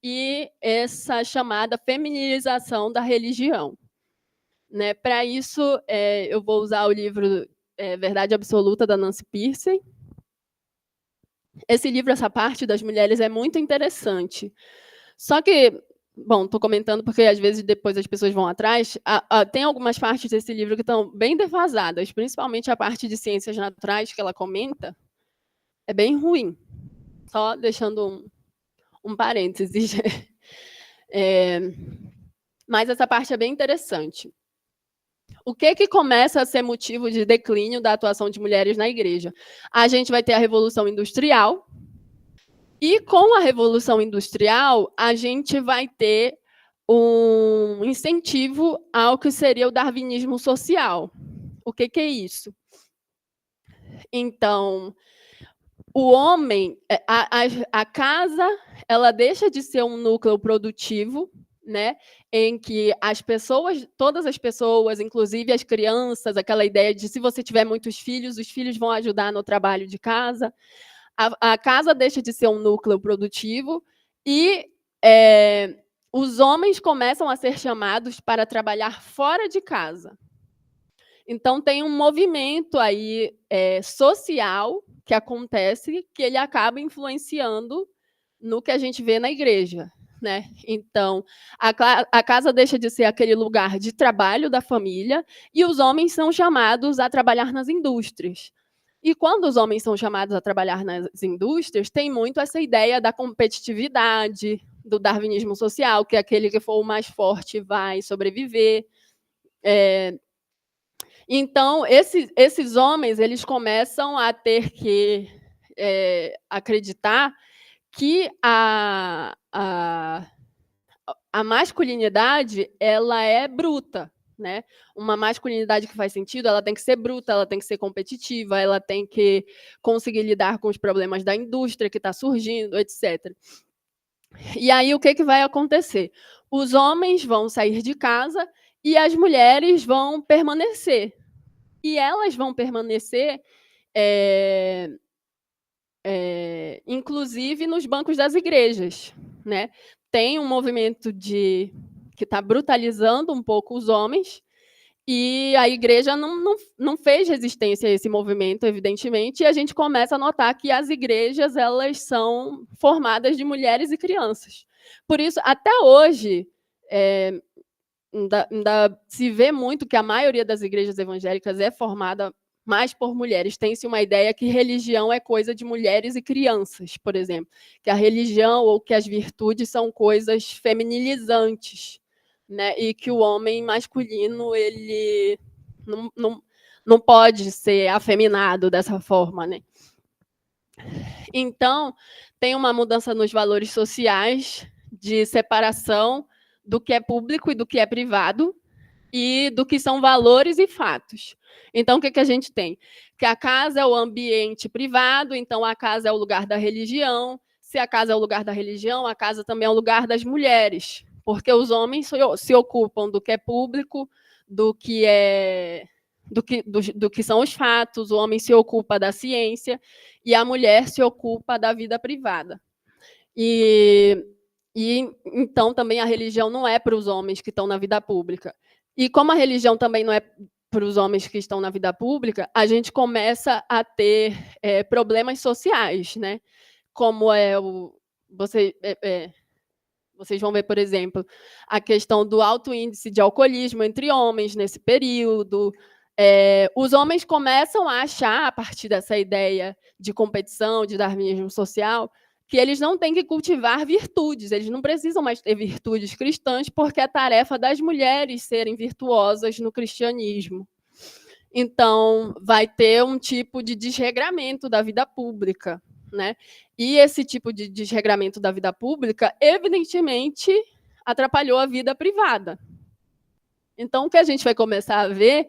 e essa chamada feminização da religião. Né? Para isso, eu vou usar o livro Verdade Absoluta, da Nancy Pearcey. Esse livro, essa parte das mulheres, é muito interessante. Só que, bom, estou comentando porque, às vezes, depois as pessoas vão atrás, tem algumas partes desse livro que estão bem defasadas, principalmente a parte de ciências naturais que ela comenta, é bem ruim. Só deixando um parênteses. Mas essa parte é bem interessante. O que começa a ser motivo de declínio da atuação de mulheres na igreja? A gente vai ter a Revolução Industrial, e com a Revolução Industrial, a gente vai ter um incentivo ao que seria o darwinismo social. O que é isso? Então, o homem, a casa, ela deixa de ser um núcleo produtivo, né, em que as pessoas, todas as pessoas, inclusive as crianças, aquela ideia de se você tiver muitos filhos, os filhos vão ajudar no trabalho de casa. A casa deixa de ser um núcleo produtivo e os homens começam a ser chamados para trabalhar fora de casa. Então, tem um movimento aí social que acontece, que ele acaba influenciando no que a gente vê na igreja. Né? Então, a casa deixa de ser aquele lugar de trabalho da família e os homens são chamados a trabalhar nas indústrias. E quando os homens são chamados a trabalhar nas indústrias, tem muito essa ideia da competitividade, do darwinismo social, que aquele que for o mais forte vai sobreviver. Então, esses homens, eles começam a ter que acreditar que a masculinidade, ela é bruta, né? Uma masculinidade que faz sentido, ela tem que ser bruta, ela tem que ser competitiva, ela tem que conseguir lidar com os problemas da indústria que está surgindo, etc. E aí, o que vai acontecer? Os homens vão sair de casa e as mulheres vão permanecer. E elas vão permanecer inclusive nos bancos das igrejas, né? Tem um movimento que está brutalizando um pouco os homens, e a igreja não fez resistência a esse movimento, evidentemente, e a gente começa a notar que as igrejas elas são formadas de mulheres e crianças. Por isso, até hoje, ainda se vê muito que a maioria das igrejas evangélicas é formada mais por mulheres. Tem-se uma ideia que religião é coisa de mulheres e crianças, por exemplo, que a religião ou que as virtudes são coisas feminilizantes, né? E que o homem masculino ele não pode ser afeminado dessa forma, né? Então, tem uma mudança nos valores sociais de separação do que é público e do que é privado, e do que são valores e fatos. Então, o que a gente tem? Que a casa é o ambiente privado, então a casa é o lugar da religião. Se a casa é o lugar da religião, a casa também é o lugar das mulheres, porque os homens se ocupam do que é público, do que são os fatos, o homem se ocupa da ciência e a mulher se ocupa da vida privada. E então também a religião não é para os homens que estão na vida pública. E como a religião também não é para os homens que estão na vida pública, a gente começa a ter problemas sociais, né? Como vocês vão ver, por exemplo, a questão do alto índice de alcoolismo entre homens nesse período. Os homens começam a achar, a partir dessa ideia de competição, de darwinismo social, que eles não têm que cultivar virtudes, eles não precisam mais ter virtudes cristãs, porque é tarefa das mulheres serem virtuosas no cristianismo. Então, vai ter um tipo de desregramento da vida pública, né? E esse tipo de desregramento da vida pública, evidentemente, atrapalhou a vida privada. Então, o que a gente vai começar a ver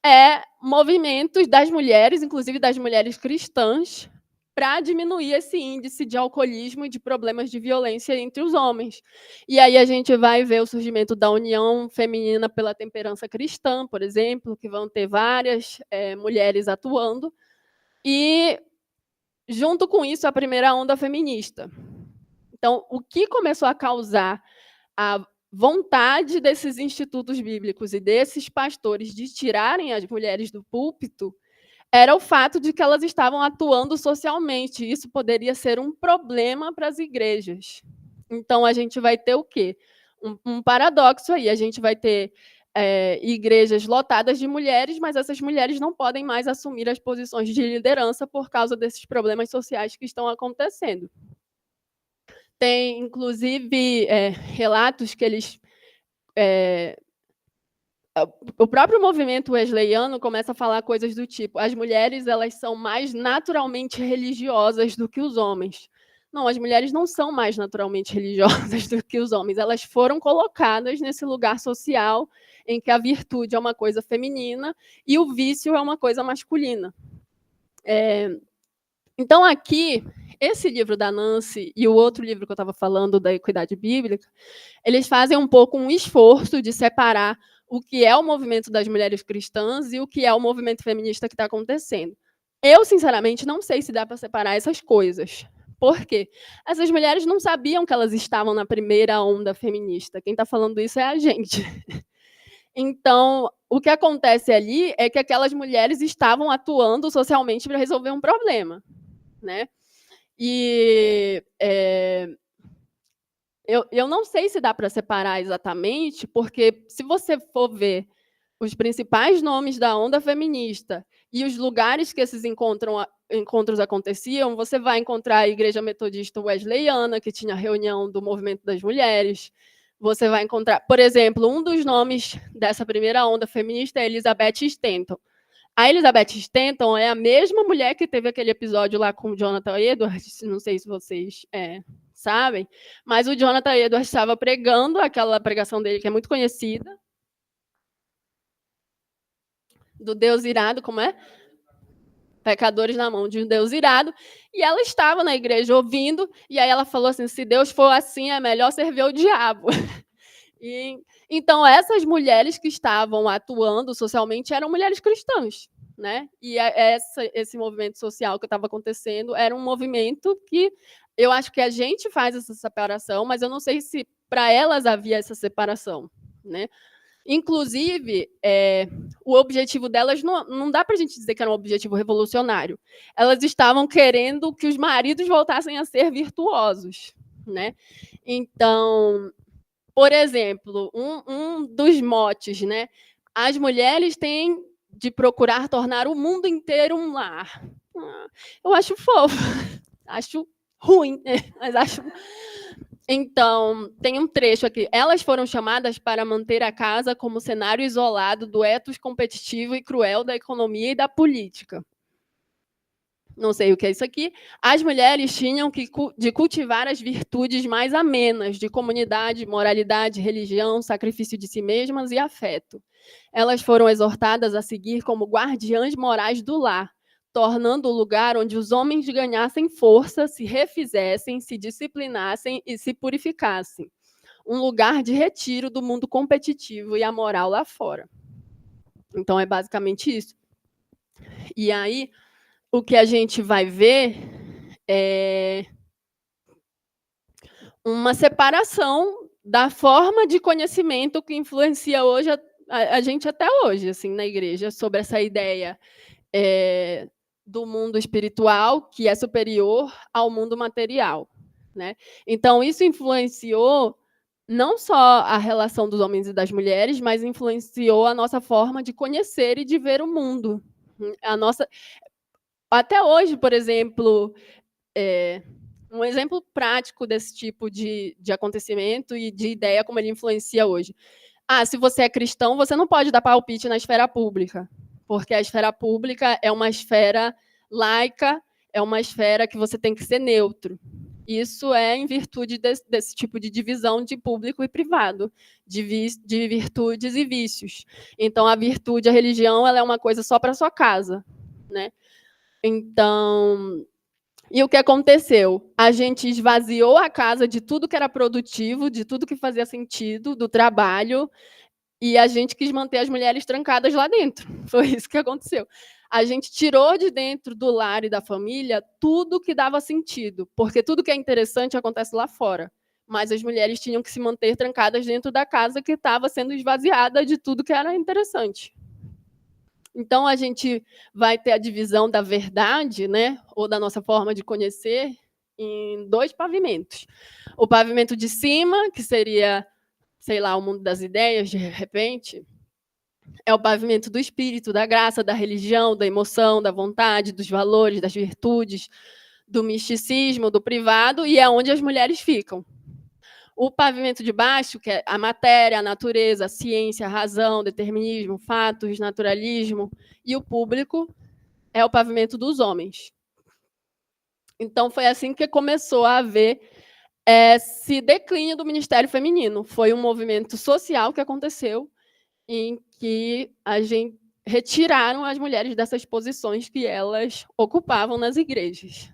é movimentos das mulheres, inclusive das mulheres cristãs, para diminuir esse índice de alcoolismo e de problemas de violência entre os homens. E aí a gente vai ver o surgimento da União Feminina pela Temperança Cristã, por exemplo, que vão ter várias mulheres atuando, e, junto com isso, a primeira onda feminista. Então, o que começou a causar a vontade desses institutos bíblicos e desses pastores de tirarem as mulheres do púlpito era o fato de que elas estavam atuando socialmente. Isso poderia ser um problema para as igrejas. Então, a gente vai ter o quê? Um paradoxo aí. A gente vai ter igrejas lotadas de mulheres, mas essas mulheres não podem mais assumir as posições de liderança por causa desses problemas sociais que estão acontecendo. Tem, inclusive, relatos que eles... o próprio movimento wesleyano começa a falar coisas do tipo: as mulheres elas são mais naturalmente religiosas do que os homens. Não, as mulheres não são mais naturalmente religiosas do que os homens. Elas foram colocadas nesse lugar social em que a virtude é uma coisa feminina e o vício é uma coisa masculina. Então, aqui, esse livro da Nancy e o outro livro que eu estava falando, da Equidade Bíblica, eles fazem um pouco um esforço de separar o que é o movimento das mulheres cristãs e o que é o movimento feminista que está acontecendo. Eu, sinceramente, não sei se dá para separar essas coisas. Por quê? Essas mulheres não sabiam que elas estavam na primeira onda feminista. Quem está falando isso é a gente. Então, o que acontece ali é que aquelas mulheres estavam atuando socialmente para resolver um problema, né? E eu não sei se dá para separar exatamente, porque se você for ver os principais nomes da onda feminista e os lugares que esses encontros aconteciam, você vai encontrar a Igreja Metodista Wesleyana, que tinha reunião do movimento das mulheres. Você vai encontrar, por exemplo, um dos nomes dessa primeira onda feminista é Elizabeth Stanton. A Elizabeth Stanton é a mesma mulher que teve aquele episódio lá com o Jonathan Edwards, não sei se vocês sabem, mas o Jonathan Edwards estava pregando aquela pregação dele que é muito conhecida, do Deus irado, como é? Pecadores na mão de um Deus irado, e ela estava na igreja ouvindo, e aí ela falou assim: se Deus for assim, é melhor servir o diabo. Então, essas mulheres que estavam atuando socialmente eram mulheres cristãs. né? E esse movimento social que estava acontecendo era um movimento que eu acho que a gente faz essa separação, mas eu não sei se para elas havia essa separação, né? Inclusive, o objetivo delas não dá para a gente dizer que era um objetivo revolucionário. Elas estavam querendo que os maridos voltassem a ser virtuosos, né? Então, por exemplo, um dos motes, né? As mulheres têm de procurar tornar o mundo inteiro um lar. Eu acho fofo, acho ruim, mas acho. Então, tem um trecho aqui. Elas foram chamadas para manter a casa como cenário isolado do ethos competitivo e cruel da economia e da política. Não sei o que é isso aqui. As mulheres tinham de cultivar as virtudes mais amenas de comunidade, moralidade, religião, sacrifício de si mesmas e afeto. Elas foram exortadas a seguir como guardiãs morais do lar, tornando o lugar onde os homens ganhassem força, se refizessem, se disciplinassem e se purificassem. Um lugar de retiro do mundo competitivo e amoral lá fora. Então, é basicamente isso. E aí, o que a gente vai ver é uma separação da forma de conhecimento que influencia hoje a gente até hoje, assim, na igreja, sobre essa ideia do mundo espiritual, que é superior ao mundo material, né? Então, isso influenciou não só a relação dos homens e das mulheres, mas influenciou a nossa forma de conhecer e de ver o mundo. Até hoje, por exemplo, um exemplo prático desse tipo de acontecimento e de ideia como ele influencia hoje. Se você é cristão, você não pode dar palpite na esfera pública, porque a esfera pública é uma esfera laica, é uma esfera que você tem que ser neutro. Isso é em virtude desse tipo de divisão de público e privado, de virtudes e vícios. Então, a virtude, a religião, ela é uma coisa só para a sua casa, né? Então, e o que aconteceu? A gente esvaziou a casa de tudo que era produtivo, de tudo que fazia sentido, do trabalho, e a gente quis manter as mulheres trancadas lá dentro. Foi isso que aconteceu. A gente tirou de dentro do lar e da família tudo que dava sentido, porque tudo que é interessante acontece lá fora. Mas as mulheres tinham que se manter trancadas dentro da casa que estava sendo esvaziada de tudo que era interessante. Então, a gente vai ter a divisão da verdade, né, ou da nossa forma de conhecer, em 2 pavimentos. O pavimento de cima, que seria, sei lá, o mundo das ideias, de repente, é o pavimento do espírito, da graça, da religião, da emoção, da vontade, dos valores, das virtudes, do misticismo, do privado, e é onde as mulheres ficam. O pavimento de baixo, que é a matéria, a natureza, a ciência, a razão, determinismo, fatos, naturalismo, e o público é o pavimento dos homens. Então, foi assim que começou a haver esse declínio do ministério feminino. Foi um movimento social que aconteceu em que retiraram as mulheres dessas posições que elas ocupavam nas igrejas.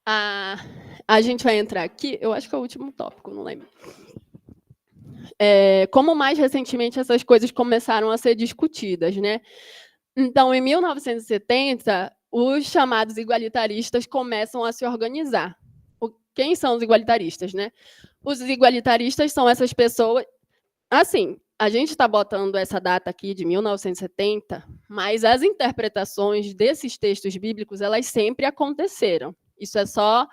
A gente vai entrar aqui, eu acho que é o último tópico, não lembro. Como mais recentemente essas coisas começaram a ser discutidas, né? Então, em 1970, os chamados igualitaristas começam a se organizar. Quem são os igualitaristas, né? Os igualitaristas são essas pessoas... Assim, a gente está botando essa data aqui de 1970, mas as interpretações desses textos bíblicos, elas sempre aconteceram. Isso é só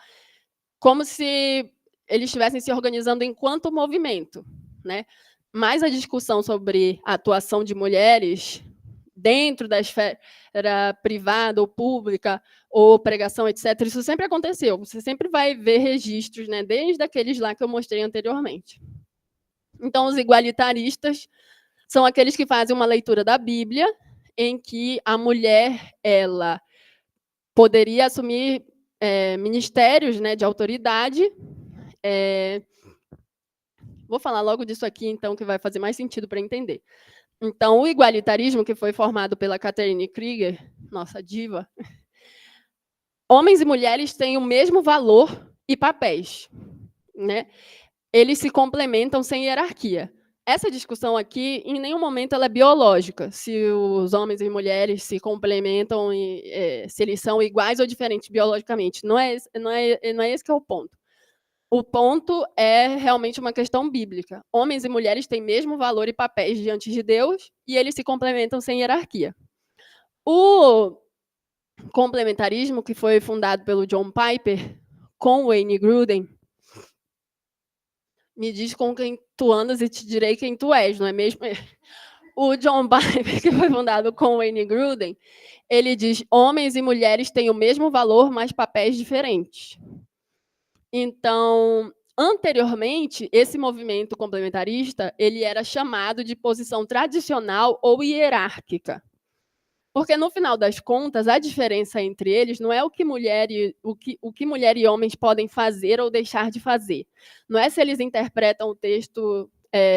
como se eles estivessem se organizando enquanto movimento, né? Mas a discussão sobre a atuação de mulheres dentro da esfera privada ou pública, ou pregação, etc., isso sempre aconteceu. Você sempre vai ver registros, né, desde aqueles lá que eu mostrei anteriormente. Então, os igualitaristas são aqueles que fazem uma leitura da Bíblia em que a mulher ela poderia assumir ministérios, né, de autoridade. Vou falar logo disso aqui, então, que vai fazer mais sentido para entender. Então, o igualitarismo, que foi formado pela Catherine Krieger, nossa diva, homens e mulheres têm o mesmo valor e papéis, né? Eles se complementam sem hierarquia. essa discussão aqui, em nenhum momento ela é biológica, se os homens e mulheres se complementam, e, se eles são iguais ou diferentes biologicamente. Não é esse que é o ponto. O ponto é realmente uma questão bíblica. Homens e mulheres têm mesmo valor e papéis diante de Deus, e eles se complementam sem hierarquia. O complementarismo, que foi fundado pelo John Piper, com Wayne Grudem, me diz com quem tu andas e te direi quem tu és, não é mesmo? O John Piper, que foi fundado com Wayne Grudem, ele diz: homens e mulheres têm o mesmo valor, mas papéis diferentes. Então, anteriormente, esse movimento complementarista ele era chamado de posição tradicional ou hierárquica. Porque, no final das contas, a diferença entre eles não é o que mulher e homens podem fazer ou deixar de fazer. Não é se eles interpretam o texto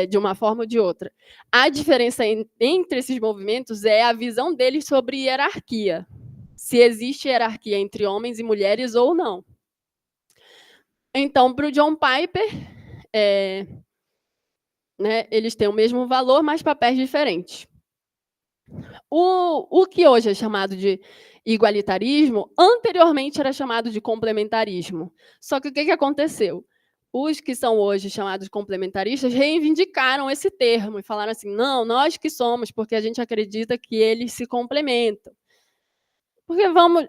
de uma forma ou de outra. A diferença entre esses movimentos é a visão deles sobre hierarquia. Se existe hierarquia entre homens e mulheres ou não. Então, para o John Piper, eles têm o mesmo valor, mas papéis diferentes. O que hoje é chamado de igualitarismo, anteriormente era chamado de complementarismo. Só que o que aconteceu? Os que são hoje chamados complementaristas reivindicaram esse termo e falaram assim: não, nós que somos, porque a gente acredita que eles se complementam. Porque vamos...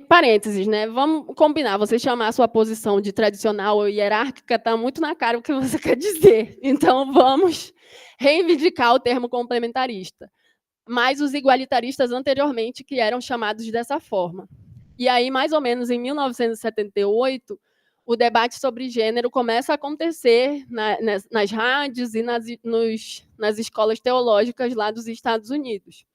Parênteses, né? Vamos combinar, você chamar a sua posição de tradicional ou hierárquica, está muito na cara o que você quer dizer. Então, vamos reivindicar o termo complementarista. Mas os igualitaristas anteriormente, que eram chamados dessa forma. E aí, mais ou menos em 1978, o debate sobre gênero começa a acontecer nas rádios e nas escolas teológicas lá dos Estados Unidos.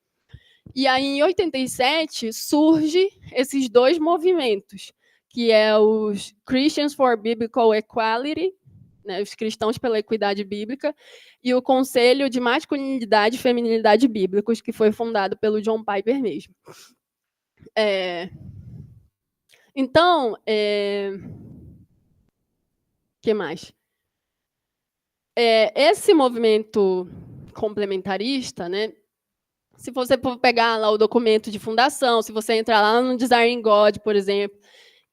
E aí, em 87, surge esses dois movimentos, que é os Christians for Biblical Equality, né, os cristãos pela equidade bíblica, e o Conselho de Masculinidade e Feminilidade Bíblicos, que foi fundado pelo John Piper mesmo. Então, que mais? Esse movimento complementarista, né, se você for pegar lá o documento de fundação, se você entrar lá no Desiring God, por exemplo,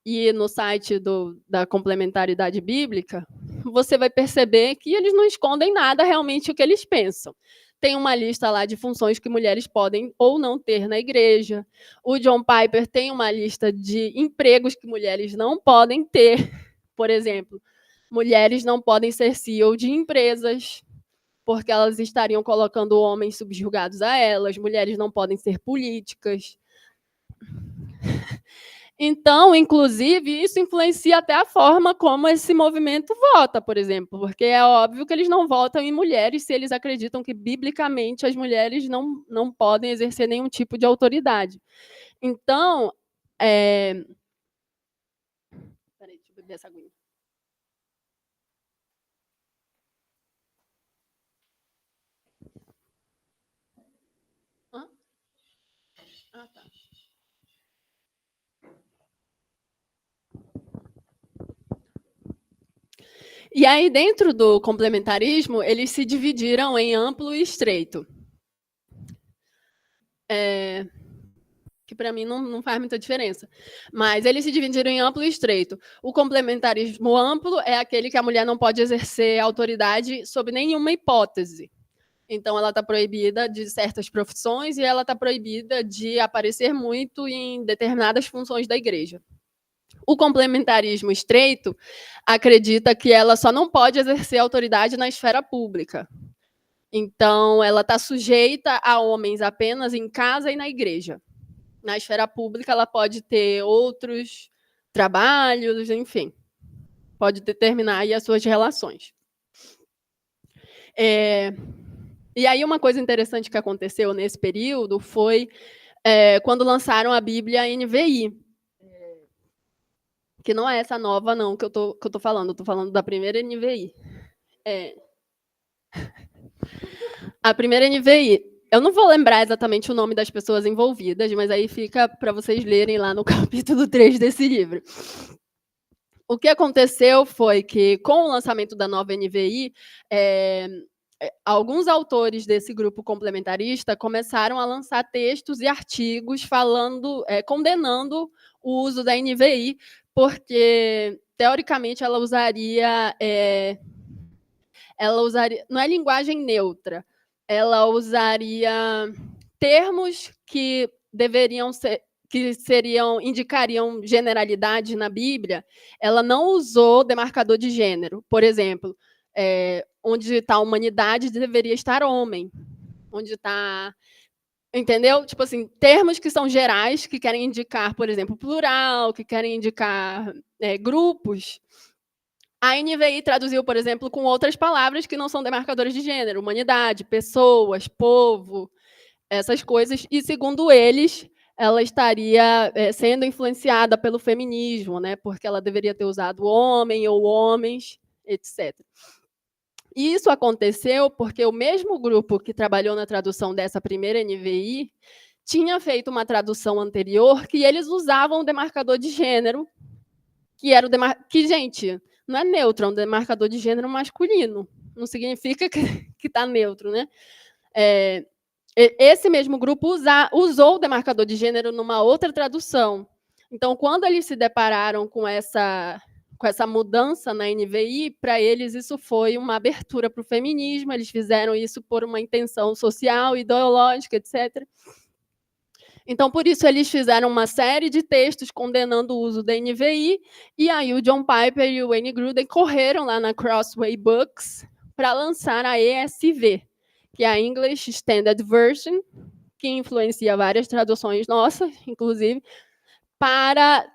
e no site da complementaridade bíblica, você vai perceber que eles não escondem nada realmente o que eles pensam. Tem uma lista lá de funções que mulheres podem ou não ter na igreja. O John Piper tem uma lista de empregos que mulheres não podem ter. Por exemplo, mulheres não podem ser CEO de empresas, porque elas estariam colocando homens subjugados a elas. Mulheres não podem ser políticas. Então, inclusive, isso influencia até a forma como esse movimento vota, por exemplo, porque é óbvio que eles não votam em mulheres se eles acreditam que, biblicamente, as mulheres não podem exercer nenhum tipo de autoridade. Então, Peraí, deixa eu beber essa aguinha. Ah, tá. E aí, dentro do complementarismo, eles se dividiram em amplo e estreito. Que para mim não faz muita diferença. Mas eles se dividiram em amplo e estreito. O complementarismo amplo é aquele que a mulher não pode exercer autoridade sob nenhuma hipótese. Então, ela está proibida de certas profissões e ela está proibida de aparecer muito em determinadas funções da igreja. O complementarismo estreito acredita que ela só não pode exercer autoridade na esfera pública. Então, ela está sujeita a homens apenas em casa e na igreja. Na esfera pública, ela pode ter outros trabalhos, enfim. Pode determinar aí as suas relações. E aí, uma coisa interessante que aconteceu nesse período foi quando lançaram a Bíblia NVI. Que não é essa nova, não, que eu tô falando. Eu estou falando da primeira NVI. A primeira NVI. Eu não vou lembrar exatamente o nome das pessoas envolvidas, mas aí fica para vocês lerem lá no capítulo 3 desse livro. o que aconteceu foi que, com o lançamento da nova NVI, alguns autores desse grupo complementarista começaram a lançar textos e artigos falando, condenando o uso da NVI, porque, teoricamente, ela usaria, não é linguagem neutra, ela usaria termos que deveriam ser, indicariam generalidade na Bíblia. Ela não usou demarcador de gênero. Por exemplo, onde está a humanidade deveria estar homem. Onde está... Entendeu? Tipo assim, termos que são gerais, que querem indicar, por exemplo, plural, que querem indicar grupos. A NVI traduziu, por exemplo, com outras palavras que não são demarcadores de gênero, humanidade, pessoas, povo, essas coisas, e, segundo eles, ela estaria sendo influenciada pelo feminismo, né, porque ela deveria ter usado homem ou homens, etc. E isso aconteceu porque o mesmo grupo que trabalhou na tradução dessa primeira NVI tinha feito uma tradução anterior que eles usavam o demarcador de gênero, que era que, gente, não é neutro, é um demarcador de gênero masculino. Não significa que está neutro, né? Esse mesmo grupo usou o demarcador de gênero numa outra tradução. Então, quando eles se depararam com essa mudança na NVI, para eles isso foi uma abertura para o feminismo, eles fizeram isso por uma intenção social, ideológica, etc. Então, por isso, eles fizeram uma série de textos condenando o uso da NVI, e aí o John Piper e o Wayne Grudem correram lá na Crossway Books para lançar a ESV, que é a English Standard Version, que influencia várias traduções nossas, inclusive, para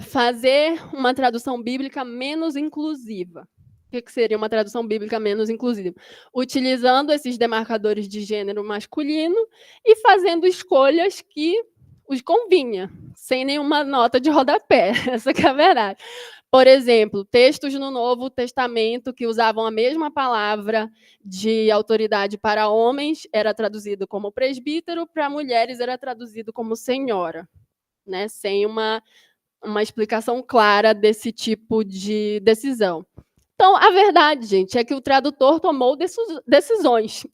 fazer uma tradução bíblica menos inclusiva. O que seria uma tradução bíblica menos inclusiva? Utilizando esses demarcadores de gênero masculino e fazendo escolhas que os convinha, sem nenhuma nota de rodapé. Essa que é a verdade. Por exemplo, textos no Novo Testamento que usavam a mesma palavra de autoridade para homens era traduzido como presbítero, para mulheres era traduzido como senhora, né? Sem uma explicação clara desse tipo de decisão. Então, a verdade, gente, é que o tradutor tomou decisões.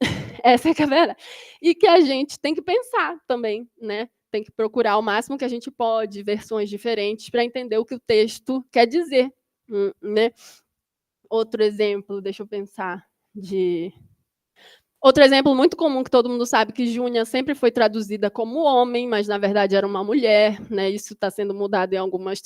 Essa é que é a verdade. E que a gente tem que pensar também, né? Tem que procurar o máximo que a gente pode, versões diferentes, para entender o que o texto quer dizer, né? Outro exemplo, deixa eu pensar, Outro exemplo muito comum que todo mundo sabe, que Júnia sempre foi traduzida como homem, mas, na verdade, era uma mulher, né? Isso está sendo mudado em algumas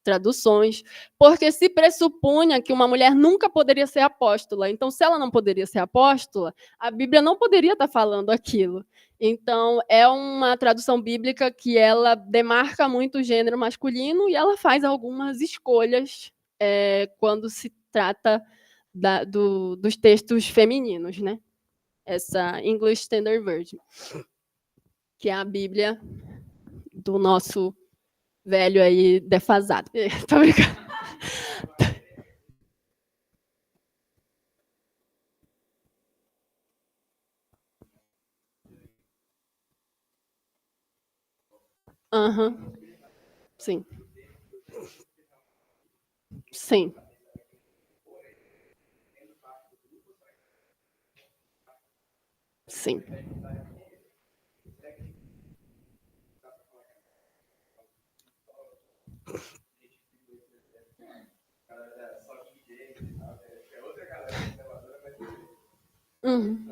traduções, porque se pressupunha que uma mulher nunca poderia ser apóstola. Então, se ela não poderia ser apóstola, a Bíblia não poderia estar falando aquilo. Então, é uma tradução bíblica que ela demarca muito o gênero masculino e ela faz algumas escolhas quando se trata dos textos femininos, né? Essa English Standard Version, que é a Bíblia do nosso velho aí defasado. Tô brincando. Uhum. Sim. Sim. Sim. Uhum.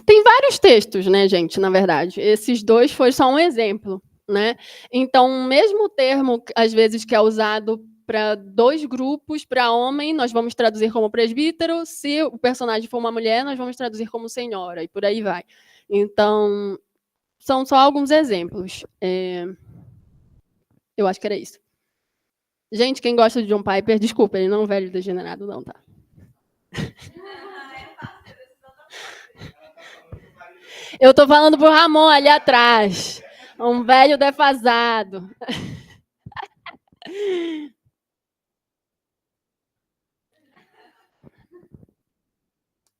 Tem vários textos, né, gente, na verdade. Esses dois foi só um exemplo, né? Então, o mesmo termo, às vezes, que é usado para dois grupos, para homem, nós vamos traduzir como presbítero, se o personagem for uma mulher, nós vamos traduzir como senhora, e por aí vai. Então, são só alguns exemplos. Eu acho que era isso. Gente, quem gosta de John Piper, desculpa, ele não é um velho degenerado, não, tá? Eu estou falando pro Ramon ali atrás. Um velho defasado.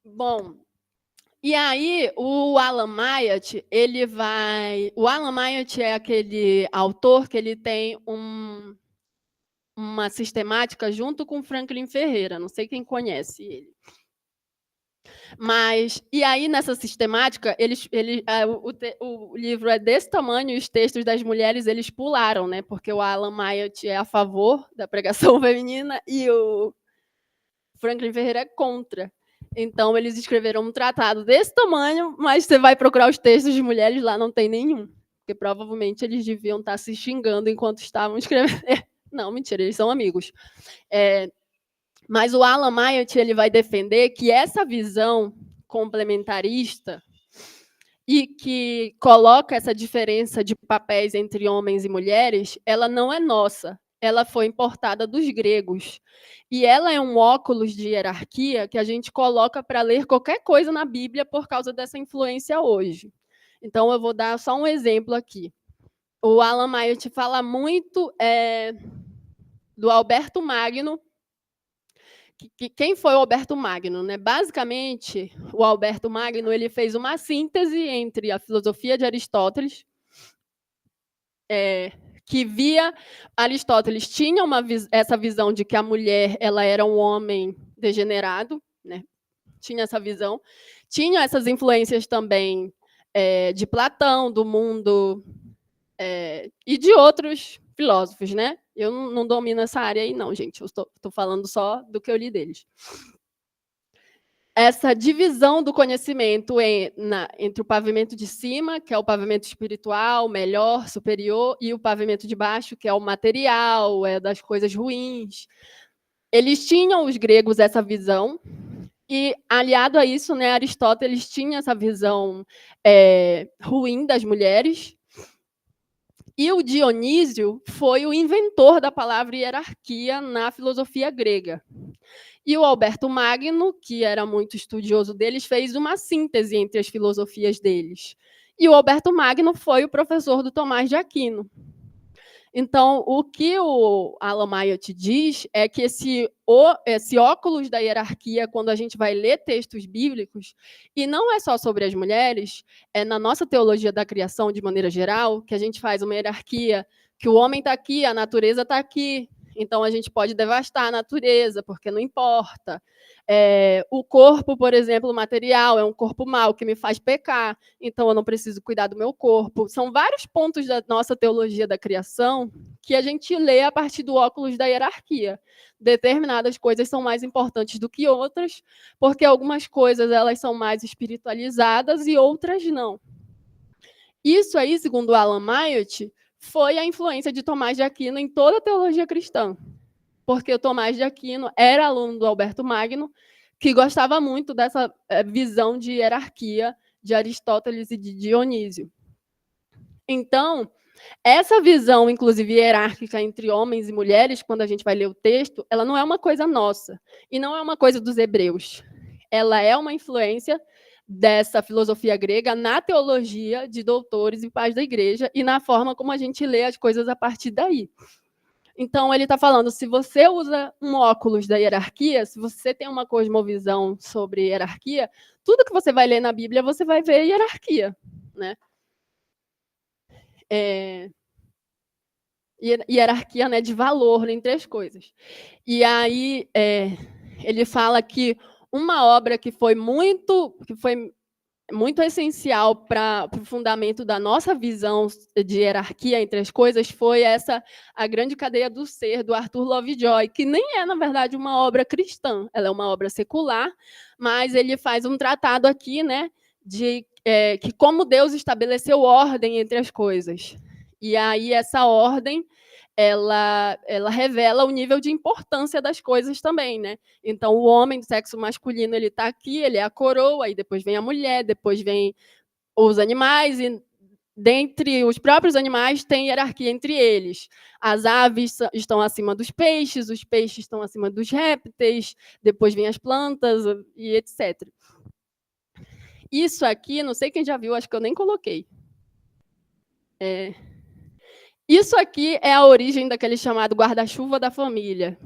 Bom, e aí o Alan Myatt, ele vai... O Alan Myatt é aquele autor que ele tem um uma sistemática junto com Franklin Ferreira, não sei quem conhece ele. E aí, nessa sistemática, o livro é desse tamanho, e os textos das mulheres eles pularam, né? Porque o Alan Myatt é a favor da pregação feminina e o Franklin Ferreira é contra. Então, eles escreveram um tratado desse tamanho, mas você vai procurar os textos de mulheres, lá não tem nenhum. Porque provavelmente eles deviam estar se xingando enquanto estavam escrevendo. Não, mentira, eles são amigos. Mas o Alan Myatt ele vai defender que essa visão complementarista e que coloca essa diferença de papéis entre homens e mulheres, ela não é nossa, ela foi importada dos gregos. E ela é um óculos de hierarquia que a gente coloca para ler qualquer coisa na Bíblia por causa dessa influência hoje. Então, eu vou dar só um exemplo aqui. O Alan Myatt fala muito do Alberto Magno. Quem foi o Alberto Magno, né? Basicamente, o Alberto Magno ele fez uma síntese entre a filosofia de Aristóteles, que via Aristóteles tinha essa visão de que a mulher ela era um homem degenerado, né? Tinha essa visão, tinha essas influências também de Platão, do mundo e de outros filósofos, né? Eu não domino essa área aí, não, gente. Eu estou falando só do que eu li deles. Essa divisão do conhecimento entre o pavimento de cima, que é o pavimento espiritual, melhor, superior, e o pavimento de baixo, que é o material, das coisas ruins. Eles tinham, os gregos, essa visão, e, aliado a isso, né, Aristóteles tinha essa visão ruim das mulheres. E o Dionísio foi o inventor da palavra hierarquia na filosofia grega. E o Alberto Magno, que era muito estudioso deles, fez uma síntese entre as filosofias deles. E o Alberto Magno foi o professor do Tomás de Aquino. Então, o que o Alan Myatt diz é que esse óculos da hierarquia, quando a gente vai ler textos bíblicos, e não é só sobre as mulheres, é na nossa teologia da criação, de maneira geral, que a gente faz uma hierarquia, que o homem está aqui, a natureza está aqui, então a gente pode devastar a natureza, porque não importa. O corpo, por exemplo, o material, é um corpo mau que me faz pecar, então eu não preciso cuidar do meu corpo. São vários pontos da nossa teologia da criação que a gente lê a partir do óculos da hierarquia. Determinadas coisas são mais importantes do que outras, porque algumas coisas elas são mais espiritualizadas e outras não. Isso aí, segundo Alan Myatt, foi a influência de Tomás de Aquino em toda a teologia cristã. Porque o Tomás de Aquino era aluno do Alberto Magno, que gostava muito dessa visão de hierarquia de Aristóteles e de Dionísio. Então, essa visão, inclusive, hierárquica entre homens e mulheres, quando a gente vai ler o texto, ela não é uma coisa nossa, e não é uma coisa dos hebreus. Ela é uma influência dessa filosofia grega na teologia de doutores e pais da igreja e na forma como a gente lê as coisas a partir daí. Então, ele está falando, se você usa um óculos da hierarquia, se você tem uma cosmovisão sobre hierarquia, tudo que você vai ler na Bíblia, você vai ver hierarquia, né? Hierarquia, né, de valor entre as coisas. E aí, ele fala que uma obra que foi muito essencial para o fundamento da nossa visão de hierarquia entre as coisas foi A Grande Cadeia do Ser, do Arthur Lovejoy, que nem é, na verdade, uma obra cristã, ela é uma obra secular, mas ele faz um tratado aqui, né, de que como Deus estabeleceu ordem entre as coisas. E aí essa ordem ela revela o nível de importância das coisas também, né? Então, o homem do sexo masculino ele está aqui, ele é a coroa, e depois vem a mulher, depois vem os animais, e dentre os próprios animais tem hierarquia entre eles. As aves estão acima dos peixes, os peixes estão acima dos répteis, depois vem as plantas e etc. Isso aqui, não sei quem já viu, acho que eu nem coloquei. Isso aqui é a origem daquele chamado guarda-chuva da família,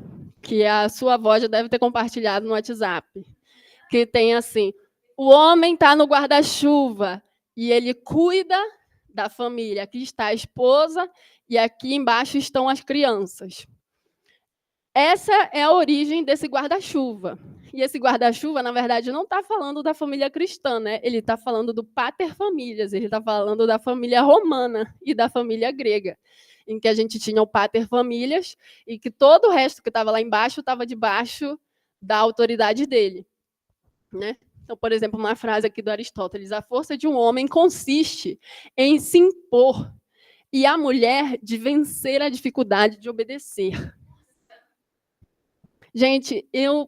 que a sua avó já deve ter compartilhado no WhatsApp, que tem assim, o homem está no guarda-chuva e ele cuida da família. Aqui está a esposa e aqui embaixo estão as crianças. essa é a origem desse guarda-chuva. E esse guarda-chuva, na verdade, não está falando da família cristã, né? Ele está falando do pater familias, ele está falando da família romana e da família grega, em que a gente tinha o pater familias e que todo o resto que estava lá embaixo estava debaixo da autoridade dele, né? Então, por exemplo, uma frase aqui do Aristóteles: a força de um homem consiste em se impor e a mulher de vencer a dificuldade de obedecer. Gente, eu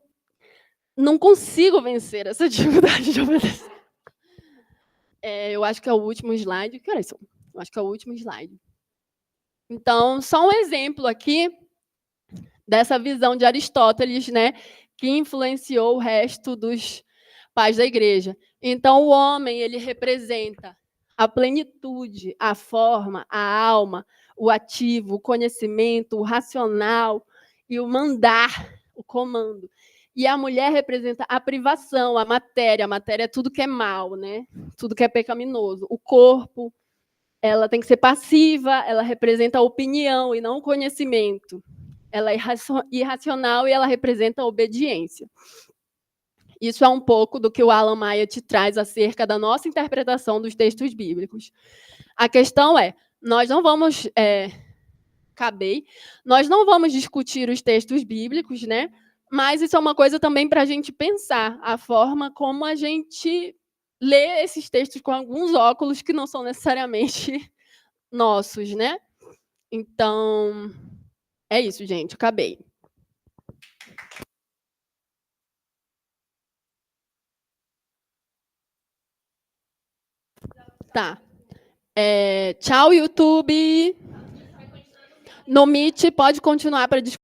não consigo vencer essa dificuldade de obedecer. Eu acho que é o último slide. Que horas são? Eu acho que é o último slide. Então, só um exemplo aqui dessa visão de Aristóteles, né, que influenciou o resto dos pais da igreja. Então, o homem, ele representa a plenitude, a forma, a alma, o ativo, o conhecimento, o racional e o mandar, o comando. E a mulher representa a privação, a matéria. A matéria é tudo que é mal, né? Tudo que é pecaminoso. O corpo, ela tem que ser passiva, ela representa a opinião e não o conhecimento. Ela é irracional e ela representa a obediência. Isso é um pouco do que o Alan Maia te traz acerca da nossa interpretação dos textos bíblicos. A questão é, nós não vamos... nós não vamos discutir os textos bíblicos, né? Mas isso é uma coisa também para a gente pensar, a forma como a gente lê esses textos com alguns óculos que não são necessariamente nossos, né? Então, é isso, gente, acabei. Tá. Tchau, YouTube. No Meet, pode continuar para discutir.